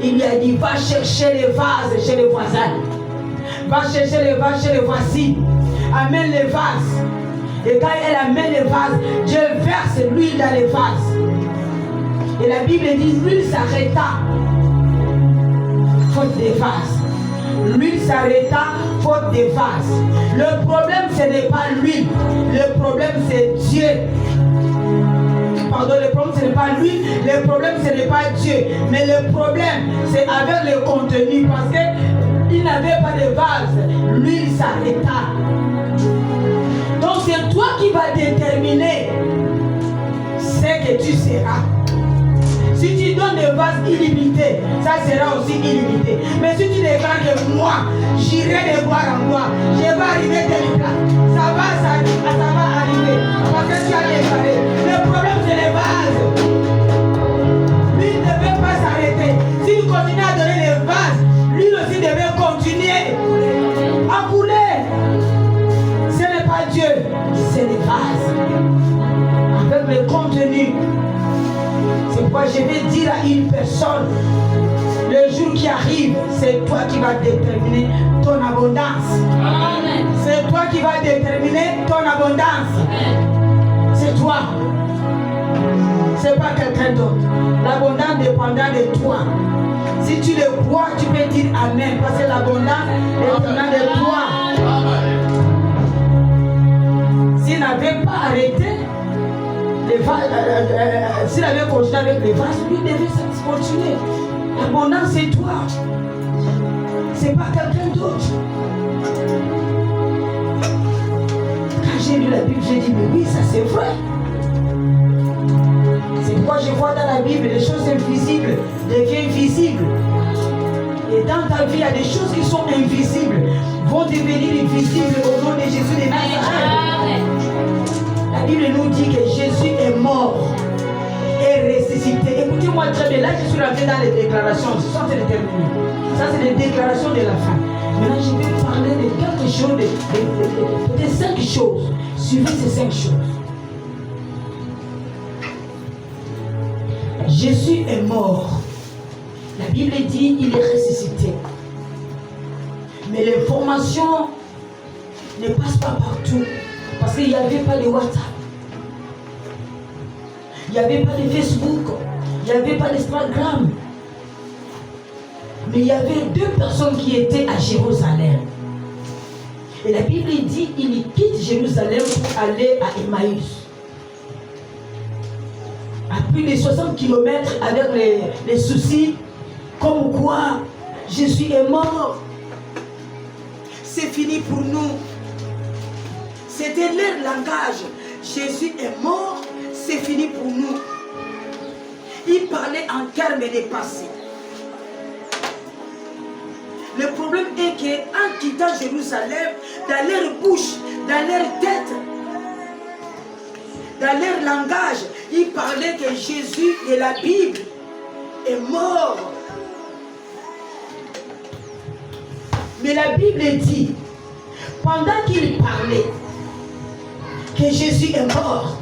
Il lui a dit, va chercher les vases chez les voisins. Va chercher les vases chez les voisins. Amène les vases. Et quand elle amène les vases, Dieu verse l'huile dans les vases. Et la Bible dit, l'huile s'arrêta faute des vases. L'huile s'arrêta faute des vases. Le problème, ce n'est pas l'huile. Le problème, c'est Dieu. Pardon, le problème, ce n'est pas l'huile. Le problème, ce n'est pas Dieu. Mais le problème, c'est avec le contenu. Parce qu'il n'avait pas de vase. L'huile s'arrêta. Donc c'est toi qui vas déterminer ce que tu seras. Si tu donnes des vases illimités, ça sera aussi illimité. Mais si tu déclares que moi, j'irai de gloire en gloire, je vais arriver tel plat, ça va arriver. Parce que tu as déclaré. Le problème c'est les vases. Lui ne devait pas s'arrêter. Si tu continues à donner les vases, lui aussi devait continuer à couler. Ce n'est pas Dieu, c'est les vases. Avec le contenu. C'est pourquoi je vais dire à une personne, le jour qui arrive, c'est toi qui vas déterminer ton abondance. Amen. C'est toi qui vas déterminer ton abondance. Amen. C'est toi. C'est pas quelqu'un d'autre. L'abondance dépendant de toi. Si tu le crois, tu peux dire Amen. Parce que l'abondance dépendant de toi. S'il n'avait pas arrêté, s'il avait continué avec les vases, lui devait continuer. L'abondance, c'est toi. C'est pas quelqu'un d'autre. Quand j'ai lu la Bible, j'ai dit, mais oui, ça c'est vrai. C'est pourquoi je vois dans la Bible les choses invisibles deviennent visibles. Et dans ta vie, il y a des choses qui sont invisibles, vont devenir visibles au nom de Jésus de Nazareth. La Bible nous dit que Jésus est mort et ressuscité. Écoutez-moi très bien, là je suis rentré dans les déclarations, je suis en train de terminer. Ça c'est les déclarations de la fin. Maintenant je vais parler de quelque chose, de 5 choses. Suivez ces 5 choses. Jésus est mort. La Bible dit il est ressuscité. Mais l'information ne passe pas partout. Parce qu'il n'y avait pas de WhatsApp. Il n'y avait pas de Facebook. Il n'y avait pas d'Instagram. Mais il y avait 2 personnes qui étaient à Jérusalem. Et la Bible dit il quitte Jérusalem pour aller à Emmaüs. À plus de 60 km avec les soucis, comme quoi Jésus est mort. C'est fini pour nous. C'était leur langage. Jésus est mort, c'est fini pour nous. Ils parlaient en termes de passé. Le problème est qu'en quittant Jérusalem, dans leur bouche, dans leur tête, dans leur langage, ils parlaient que Jésus de la Bible est mort. Mais la Bible dit, pendant qu'ils parlaient que Jésus est mort,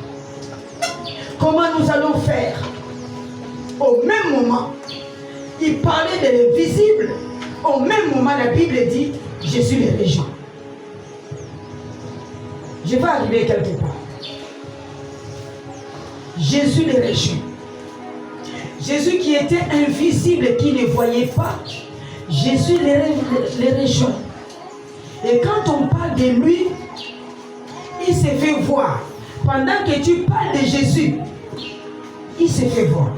comment nous allons faire? Au même moment, ils parlaient de l'invisible. Au même moment, la Bible dit, Jésus les rejoint. Je vais arriver quelque part. Jésus les rejoint. Jésus qui était invisible, qui ne voyait pas, Jésus les rejoint. Et quand on parle de lui, il se fait voir. Pendant que tu parles de Jésus, il se fait voir.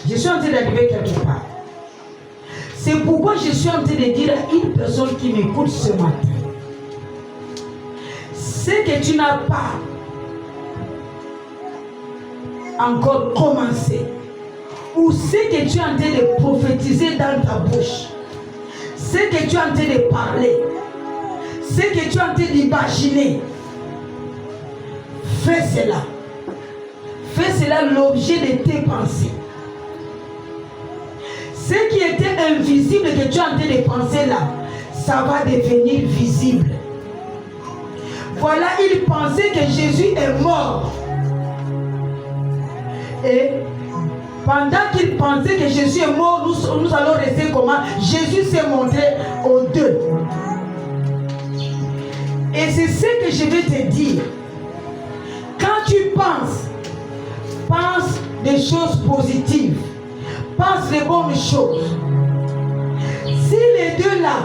Je suis en train d'arriver quelque part. C'est pourquoi je suis en train de dire à une personne qui m'écoute ce matin, c'est que tu n'as pas encore commencé, ou c'est que tu es en train de prophétiser dans ta bouche, c'est que tu es en train de parler, c'est que tu es en train d'imaginer, fais cela. Fais cela l'objet de tes pensées. Ce qui était invisible que tu es en train de penser là, ça va devenir visible. Voilà, il pensait que Jésus est mort. Et pendant qu'il pensait que Jésus est mort, nous allons rester comment? Jésus s'est montré aux 2. Et c'est ce que je vais te dire. Quand tu penses, pense des choses positives. Pense les bonnes choses. Si les 2 là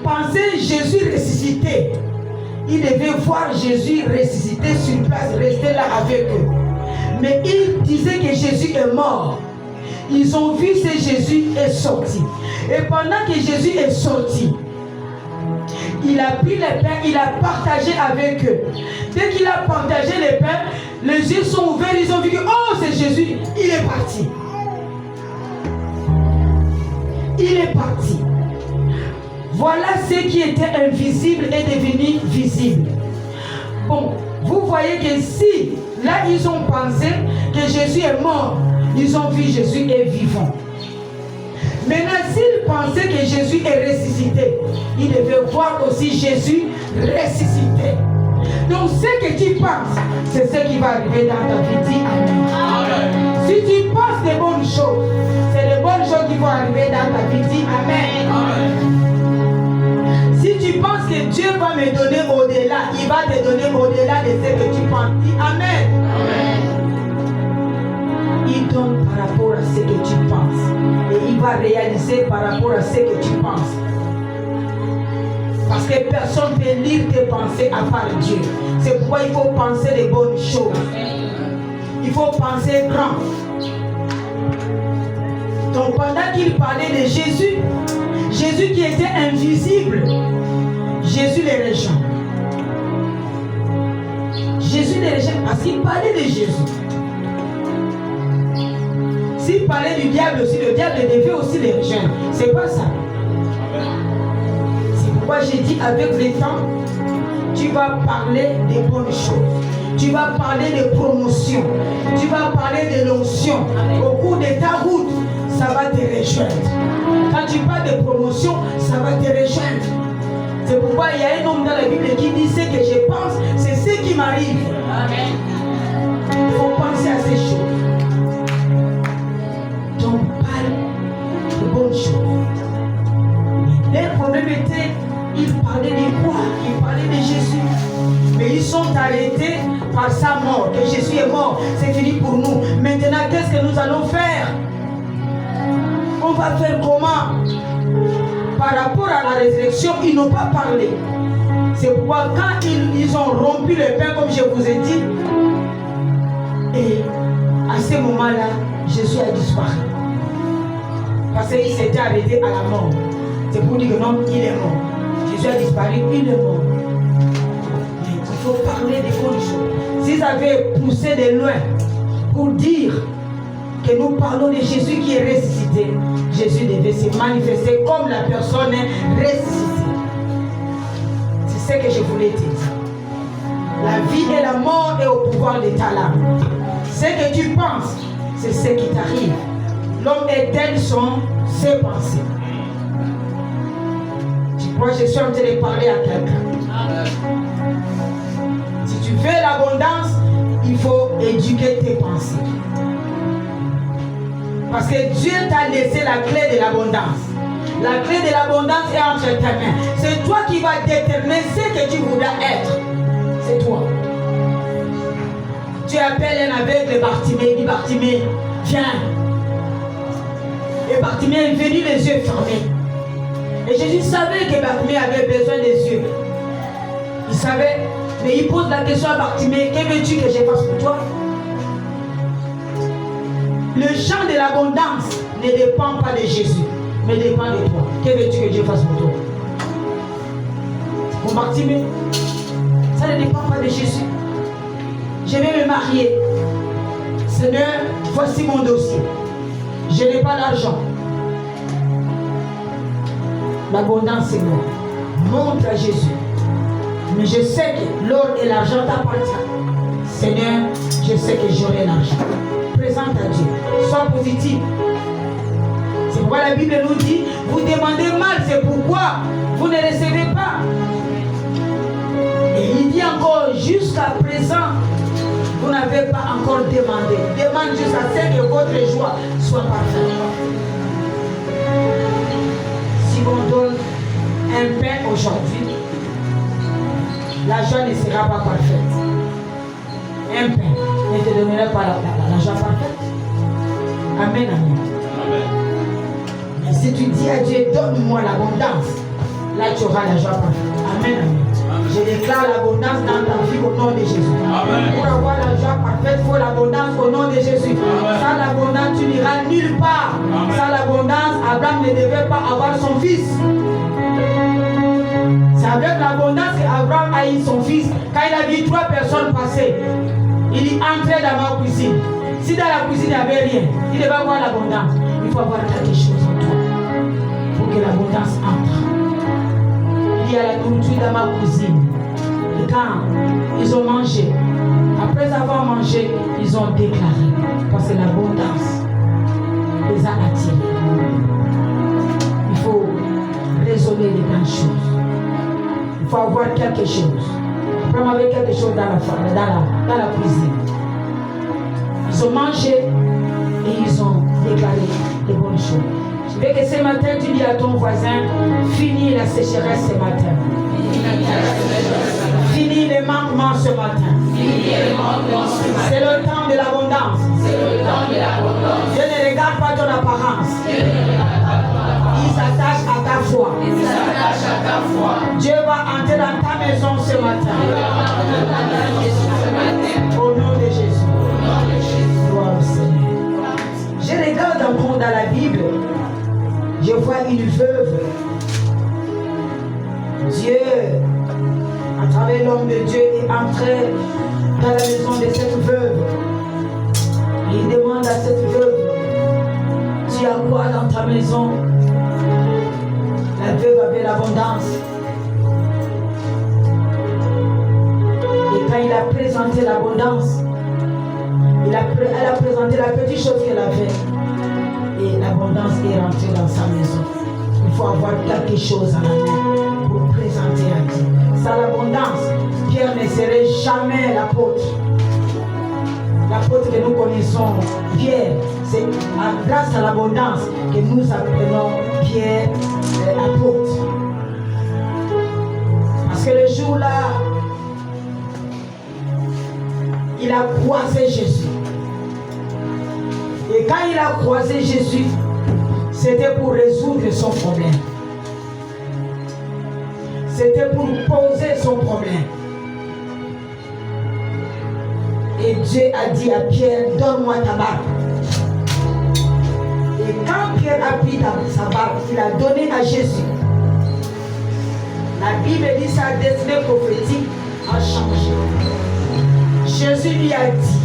pensaient Jésus ressuscité, ils devaient voir Jésus ressuscité sur place, rester là avec eux. Mais ils disaient que Jésus est mort. Ils ont vu que Jésus est sorti. Et pendant que Jésus est sorti, il a pris les pains, il a partagé avec eux. Dès qu'il a partagé les pains, les yeux sont ouverts, ils ont vu que, oh, c'est Jésus, il est parti. Il est parti. Voilà ce qui était invisible est devenu visible. Bon, vous voyez que si, là, ils ont pensé que Jésus est mort, ils ont vu Jésus est vivant. Maintenant, s'ils pensaient que Jésus est ressuscité, ils devaient voir aussi Jésus ressuscité. Donc, ce que tu penses, c'est ce qui va arriver dans ta vie. Dis Amen. Amen. Si tu penses des bonnes choses, c'est les bonnes choses qui vont arriver dans ta vie. Dis Amen. Amen. Si tu penses que Dieu va me donner au-delà, il va te donner au-delà de ce que tu penses. Dis Amen. Amen. Il donne par rapport à ce que tu penses. Et il va réaliser par rapport à ce que tu penses. Parce que personne ne peut lire tes pensées à part Dieu. C'est pourquoi il faut penser les bonnes choses. Il faut penser grand. Donc pendant qu'il parlait de Jésus, Jésus qui était invisible, Jésus les rejoint. Jésus les rejoint parce qu'il parlait de Jésus. S'il parlait du diable aussi, le diable devait aussi les rejoindre. C'est pas ça. C'est pourquoi j'ai dit avec le temps, tu vas parler des bonnes choses. Tu vas parler de promotion. Tu vas parler de l'onction. Au cours de ta route, ça va te rejoindre. Quand tu parles de promotion, ça va te rejoindre. C'est pourquoi il y a un homme dans la Bible qui dit ce que je pense, c'est ce qui m'arrive. Il faut penser à ils sont arrêtés par sa mort. Que Jésus est mort, c'est fini pour nous. Maintenant, qu'est-ce que nous allons faire? On va faire comment? Par rapport à la résurrection, ils n'ont pas parlé. C'est pourquoi quand ils ont rompu le pain, comme je vous ai dit, et à ce moment-là, Jésus a disparu. Parce qu'il s'était arrêté à la mort. C'est pour dire que non, il est mort. Jésus a disparu, il est mort. Mais il faut parler des conditions. S'ils avaient poussé de loin pour dire que nous parlons de Jésus qui est ressuscité, Jésus devait se manifester comme la personne ressuscitée. C'est ce que je voulais te dire. La vie et la mort est au pouvoir de ta langue. Ce que tu penses, c'est ce qui t'arrive. L'homme et tel sont ses pensées. Tu crois que je suis en train de parler à quelqu'un? Si tu veux l'abondance, il faut éduquer tes pensées. Parce que Dieu t'a laissé la clé de l'abondance. La clé de l'abondance est entre tes mains. C'est toi qui vas déterminer ce que tu voudras être. C'est toi. Tu appelles un aveugle Bartimée, il dit Bartimée, viens. Et Bartimée est venu les yeux fermés. Et Jésus savait que Bartimée avait besoin des yeux. Il savait, mais il pose la question à Bartimée, que veux-tu que je fasse pour toi? Le champ de l'abondance ne dépend pas de Jésus, mais dépend de toi. Que veux-tu que Dieu fasse pour toi? Mon Bartimée, ça ne dépend pas de Jésus. Je vais me marier. Seigneur, voici mon dossier. Je n'ai pas d'argent. L'abondance, c'est moi. Montre à Jésus. Mais je sais que l'or et l'argent t'appartiennent. Seigneur, je sais que j'aurai l'argent. Présente à Dieu. Sois positif. C'est pourquoi la Bible nous dit, vous demandez mal, c'est pourquoi vous ne recevez pas. Et il dit encore, jusqu'à présent, vous n'avez pas encore demandé. Demande jusqu'à ce que votre joie soit parfaite. Si on donne un pain aujourd'hui, la joie ne sera pas parfaite. Un pain ne te donnera pas la joie parfaite. Amen, amen. Mais si tu dis à Dieu, donne-moi l'abondance, là tu auras la joie parfaite. Amen, amen. Je déclare l'abondance dans ta vie au nom de Jésus. Amen. Pour avoir la joie parfaite, il faut l'abondance au nom de Jésus. Amen. Sans l'abondance, tu n'iras nulle part. Amen. Sans l'abondance, Abraham ne devait pas avoir son fils. C'est avec l'abondance qu'Abraham a eu son fils. Quand il a vu 3 personnes passer, il dit entrez dans ma cuisine. Si dans la cuisine il n'y avait rien, il devait avoir l'abondance. Il faut avoir quelque chose en toi pour que l'abondance entre. Il y a la nourriture dans ma cuisine. Et quand ils ont mangé, après avoir mangé, ils ont déclaré. Parce que l'abondance les a attirés. Il faut raisonner les grandes choses. Il faut avoir quelque chose. Après, on avait quelque chose dans la cuisine. Ils ont mangé et ils ont déclaré les bonnes choses. Je veux que ce matin, tu dis à ton voisin, finis la sécheresse ce matin. Finis les manquements ce matin. C'est le temps de l'abondance. Dieu ne regarde pas ton apparence. Il s'attache à ta foi. Dieu va entrer dans ta maison ce matin. Au nom de Jésus. Gloire au Seigneur. Je regarde encore dans la Bible. Je vois une veuve. Dieu, à travers l'homme de Dieu, est entré dans la maison de cette veuve. Et il demande à cette veuve, tu as quoi dans ta maison? La veuve avait l'abondance. Et quand il a présenté l'abondance, elle a présenté la petite chose qu'elle avait. Et l'abondance est rentrée dans sa maison. Il faut avoir quelque chose à la main pour présenter à Dieu. Sans l'abondance, Pierre ne serait jamais l'apôtre. L'apôtre que nous connaissons, Pierre, c'est grâce à l'abondance que nous appelons Pierre l'apôtre. Parce que le jour-là, il a croisé Jésus. Et quand il a croisé Jésus, c'était pour résoudre son problème. C'était pour poser son problème. Et Dieu a dit à Pierre, donne-moi ta barque. Et quand Pierre a pris sa barque, il a donné à Jésus. La Bible dit sa destinée prophétique a changé. Jésus lui a dit,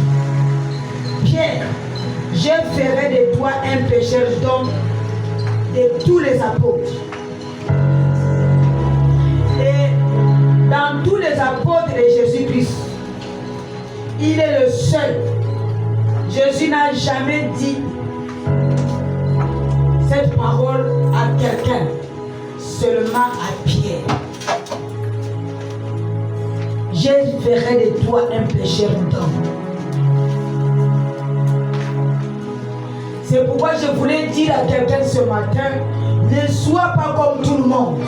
Pierre, je ferai de toi un pécheur d'hommes de tous les apôtres. Et dans tous les apôtres de Jésus-Christ, il est le seul. Jésus n'a jamais dit cette parole à quelqu'un, seulement à Pierre. Je ferai de toi un pécheur d'homme. C'est pourquoi je voulais dire à quelqu'un ce matin, ne sois pas comme tout le monde.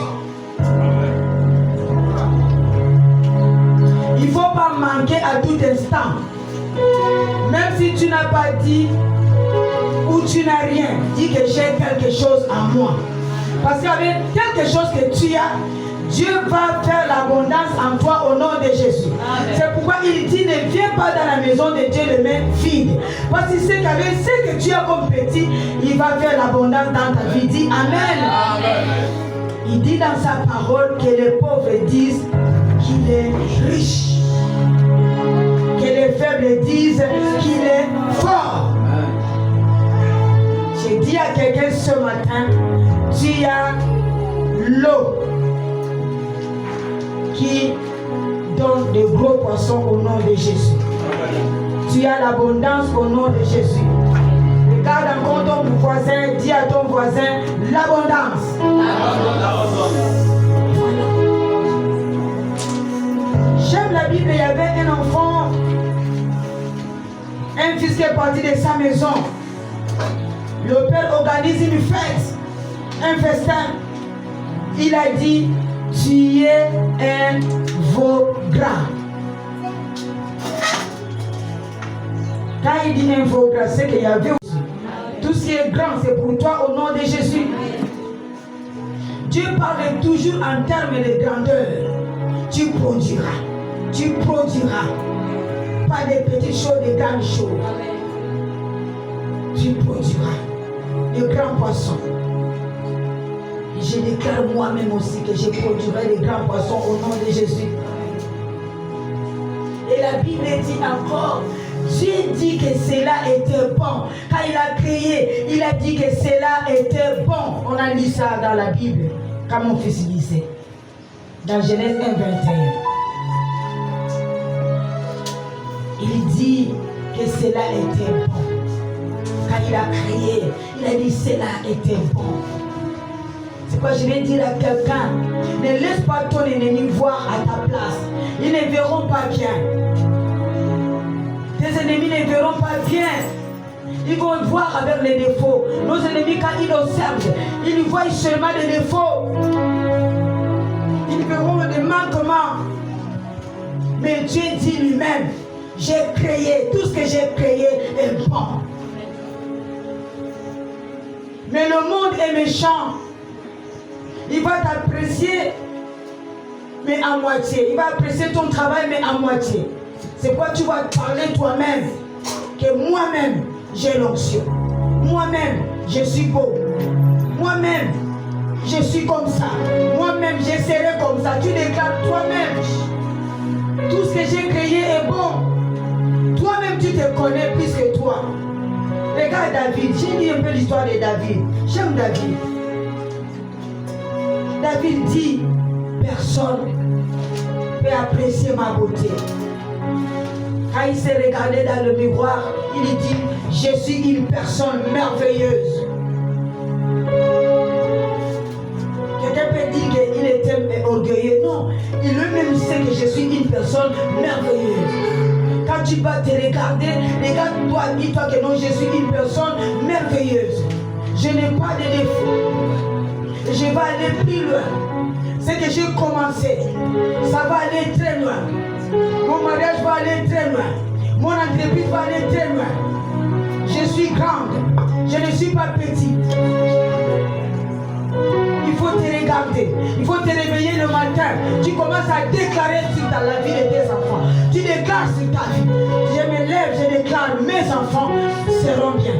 Il ne faut pas manquer à tout instant. Même si tu n'as pas dit ou tu n'as rien, dis que j'ai quelque chose en moi. Parce qu'avec quelque chose que tu as, Dieu va faire l'abondance en toi au nom de Jésus. C'est pourquoi il dit, ne viens pas dans la maison de Dieu les mains vides. Parce qu'il sait qu'avec ce que tu as comme petit, il va faire l'abondance dans ta vie. Dis Amen. Amen. Il dit dans sa parole que les pauvres disent qu'il est riche. Que les faibles disent qu'il est fort. J'ai dit à quelqu'un ce matin, tu as l'eau qui donne de gros poissons au nom de Jésus. Tu as l'abondance au nom de Jésus. Regarde encore ton voisin, dis à ton voisin l'abondance. J'aime la Bible, il y avait un enfant, un fils qui est parti de sa maison. Le père organise une fête, un festin. Il a dit, tu es un veau gras. Quand il dit un veau gras, c'est qu'il y avait aussi. Tout ce qui est grand, c'est pour toi au nom de Jésus. Dieu parle toujours en termes de grandeur. Tu produiras. Tu produiras. Pas de petites choses, de grandes choses. Tu produiras. De grands poissons. Je déclare moi-même aussi que je produirai des grands poissons au nom de Jésus. Et la Bible dit encore, Dieu dit que cela était bon. Quand il a créé, il a dit que cela était bon. On a lu ça dans la Bible, comme mon fils disait. Dans Genèse 1, 21. Il dit que cela était bon. Quand il a créé, il a dit cela était bon. C'est quoi je vais dire à quelqu'un, ne laisse pas ton ennemi voir à ta place. Ils ne verront pas bien. Tes ennemis ne verront pas bien. Ils vont voir avec les défauts. Nos ennemis, quand ils observent, ils voient seulement des défauts. Ils verront des manquements. Mais Dieu dit lui-même, j'ai créé, tout ce que j'ai créé est bon. Mais le monde est méchant. Il va t'apprécier, mais à moitié. Il va apprécier ton travail, mais à moitié. C'est quoi tu vas te parler toi-même. Que moi-même, j'ai l'onction. Moi-même, je suis beau. Moi-même, je suis comme ça. Moi-même, je serai comme ça. Tu déclares toi-même. Tout ce que j'ai créé est bon. Toi-même, tu te connais plus que toi. Regarde David. J'ai lu un peu l'histoire de David. J'aime David. David dit, personne ne peut apprécier ma beauté. Quand il s'est regardé dans le miroir, il dit, je suis une personne merveilleuse. Quelqu'un peut dire qu'il était orgueilleux. Non, il lui-même sait que je suis une personne merveilleuse. Quand tu vas te regarder, regarde-toi, dis-toi que non, je suis une personne merveilleuse. Je n'ai pas de défaut. Je vais aller plus loin. Ce que j'ai commencé, ça va aller très loin. Mon mariage va aller très loin. Mon entreprise va aller très loin. Je suis grande. Je ne suis pas petite. Il faut te regarder. Il faut te réveiller le matin. Tu commences à déclarer sur la vie de tes enfants. Tu déclares sur ta vie. Je me lève, je déclare, mes enfants seront bien.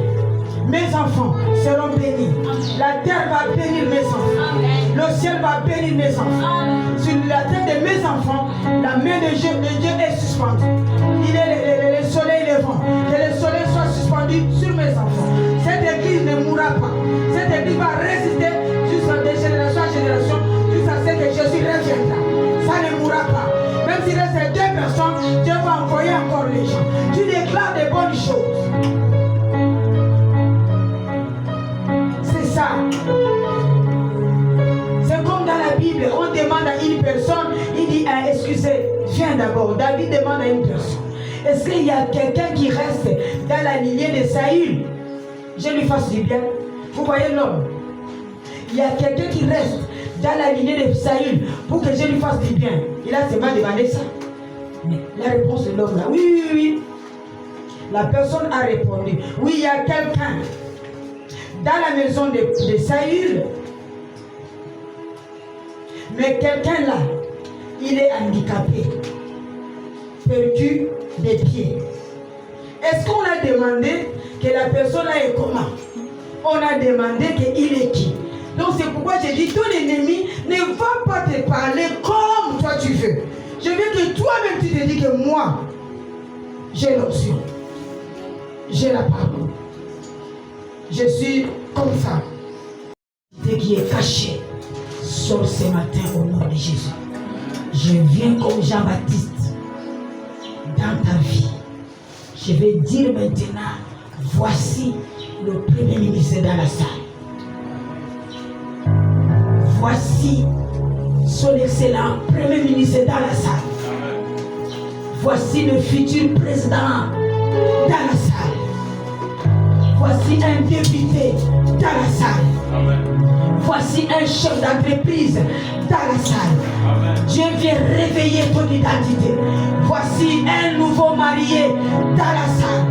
Mes enfants seront bénis. La terre va bénir mes enfants. Le ciel va bénir mes enfants. Sur la tête de mes enfants, la main de Dieu est suspendue. Il est le soleil levant. Que le soleil soit suspendu sur mes enfants. Cette église ne mourra pas. Cette église va résister de génération en génération jusqu'à ce que Jésus reviendra. Ça ne mourra pas. Même s'il reste 2 personnes, Dieu va envoyer encore les gens. Tu déclares des bonnes choses. C'est ça. C'est comme dans la Bible, on demande à une personne, il dit, excusez, viens d'abord. David demande à une personne, est-ce qu'il y a quelqu'un qui reste dans la lignée de Saül? Je lui fasse du bien. Vous voyez l'homme? Il y a quelqu'un qui reste dans la lignée de Saül pour que je lui fasse du bien. Il a seulement demandé ça. Mais la réponse de l'homme là, oui. La personne a répondu, oui, il y a quelqu'un dans la maison de Saül. Mais quelqu'un là, il est handicapé, perdu des pieds. Est-ce qu'on a demandé que la personne là est comment? On a demandé qu'il est qui? Donc c'est pourquoi j'ai dit, ton ennemi ne va pas te parler comme toi tu veux. Je veux que toi-même tu te dis que moi, j'ai l'option. J'ai la parole. Je suis comme ça. Ce qui est caché, sort ce matin au nom de Jésus. Je viens comme Jean-Baptiste dans ta vie. Je vais dire maintenant, voici le Premier ministre dans la salle. Voici son excellent Premier ministre dans la salle. Voici le futur président dans la salle. Voici un député dans la salle. Amen. Voici un chef d'entreprise dans la salle. Amen. Dieu vient réveiller ton identité. Voici un nouveau marié dans la salle.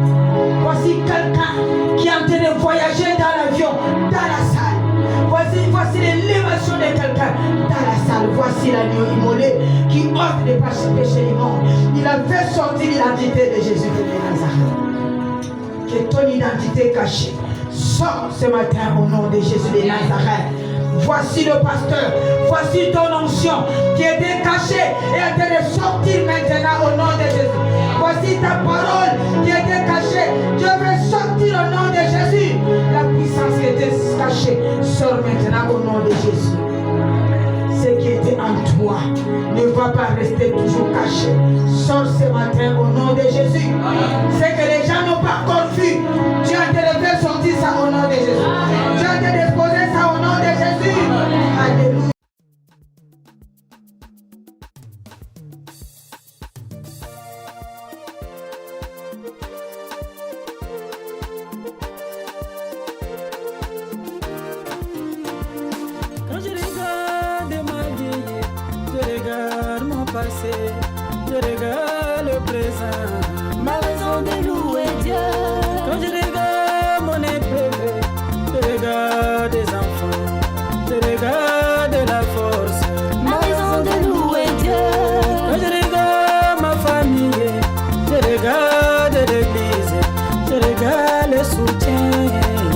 Voici quelqu'un qui est en train de voyager dans l'avion dans la salle. Voici l'élévation de quelqu'un dans la salle. Voici l'agneau immolé qui ôte les péchés du monde. Il a fait sortir l'identité de Jésus de Nazareth. Que ton identité cachée sort ce matin au nom de Jésus de Nazareth. Voici le pasteur, voici ton onction qui était cachée et est en train de sortir maintenant au nom de Jésus. Voici ta parole qui était cachée. Dieu veut sortir au nom de Jésus. La puissance qui était cachée sort maintenant au nom de Jésus. Ce qui était en toi ne va pas rester toujours caché. Sors ce matin au nom de Jésus. C'est que les gens n'ont pas encore vu. Tu as été levé sortir ça au nom de Jésus. Tu as été déposé ça au nom de Jésus. Alléluia. Je regarde le présent, ma raison de louer Dieu. Quand je regarde mon épée, je regarde des enfants, je regarde la force, ma raison de louer Dieu. Quand je regarde ma famille, je regarde l'église, je regarde le soutien,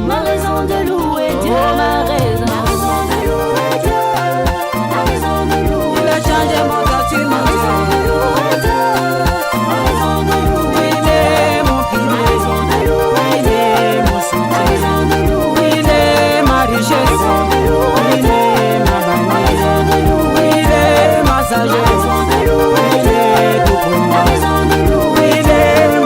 ma raison de louer Dieu, ma raison de louer Dieu, ma raison de louer Dieu. Il a changé mon bâtiment. Il est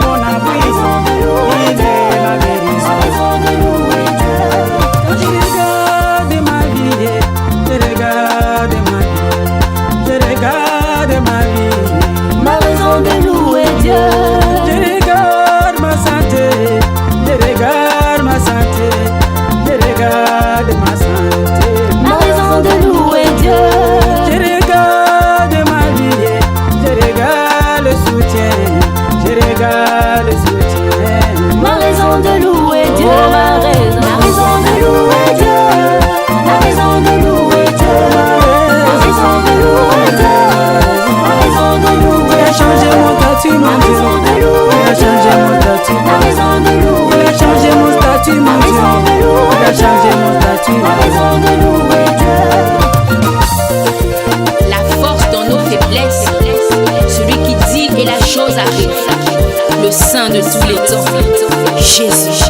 Dieu, ma raison de louer Dieu, ma raison de louer Dieu, ma raison de louer Dieu, ma raison de louer. Il a changé mon statut, mon Dieu. Il a changé mon statut, ma raison de louer. Il a changé mon statut, mon Dieu. Il a changé mon statut, ma raison de louer Dieu. La force dans nos faiblesses, celui qui dit et la chose arrive, le Saint de tous les temps, Jésus.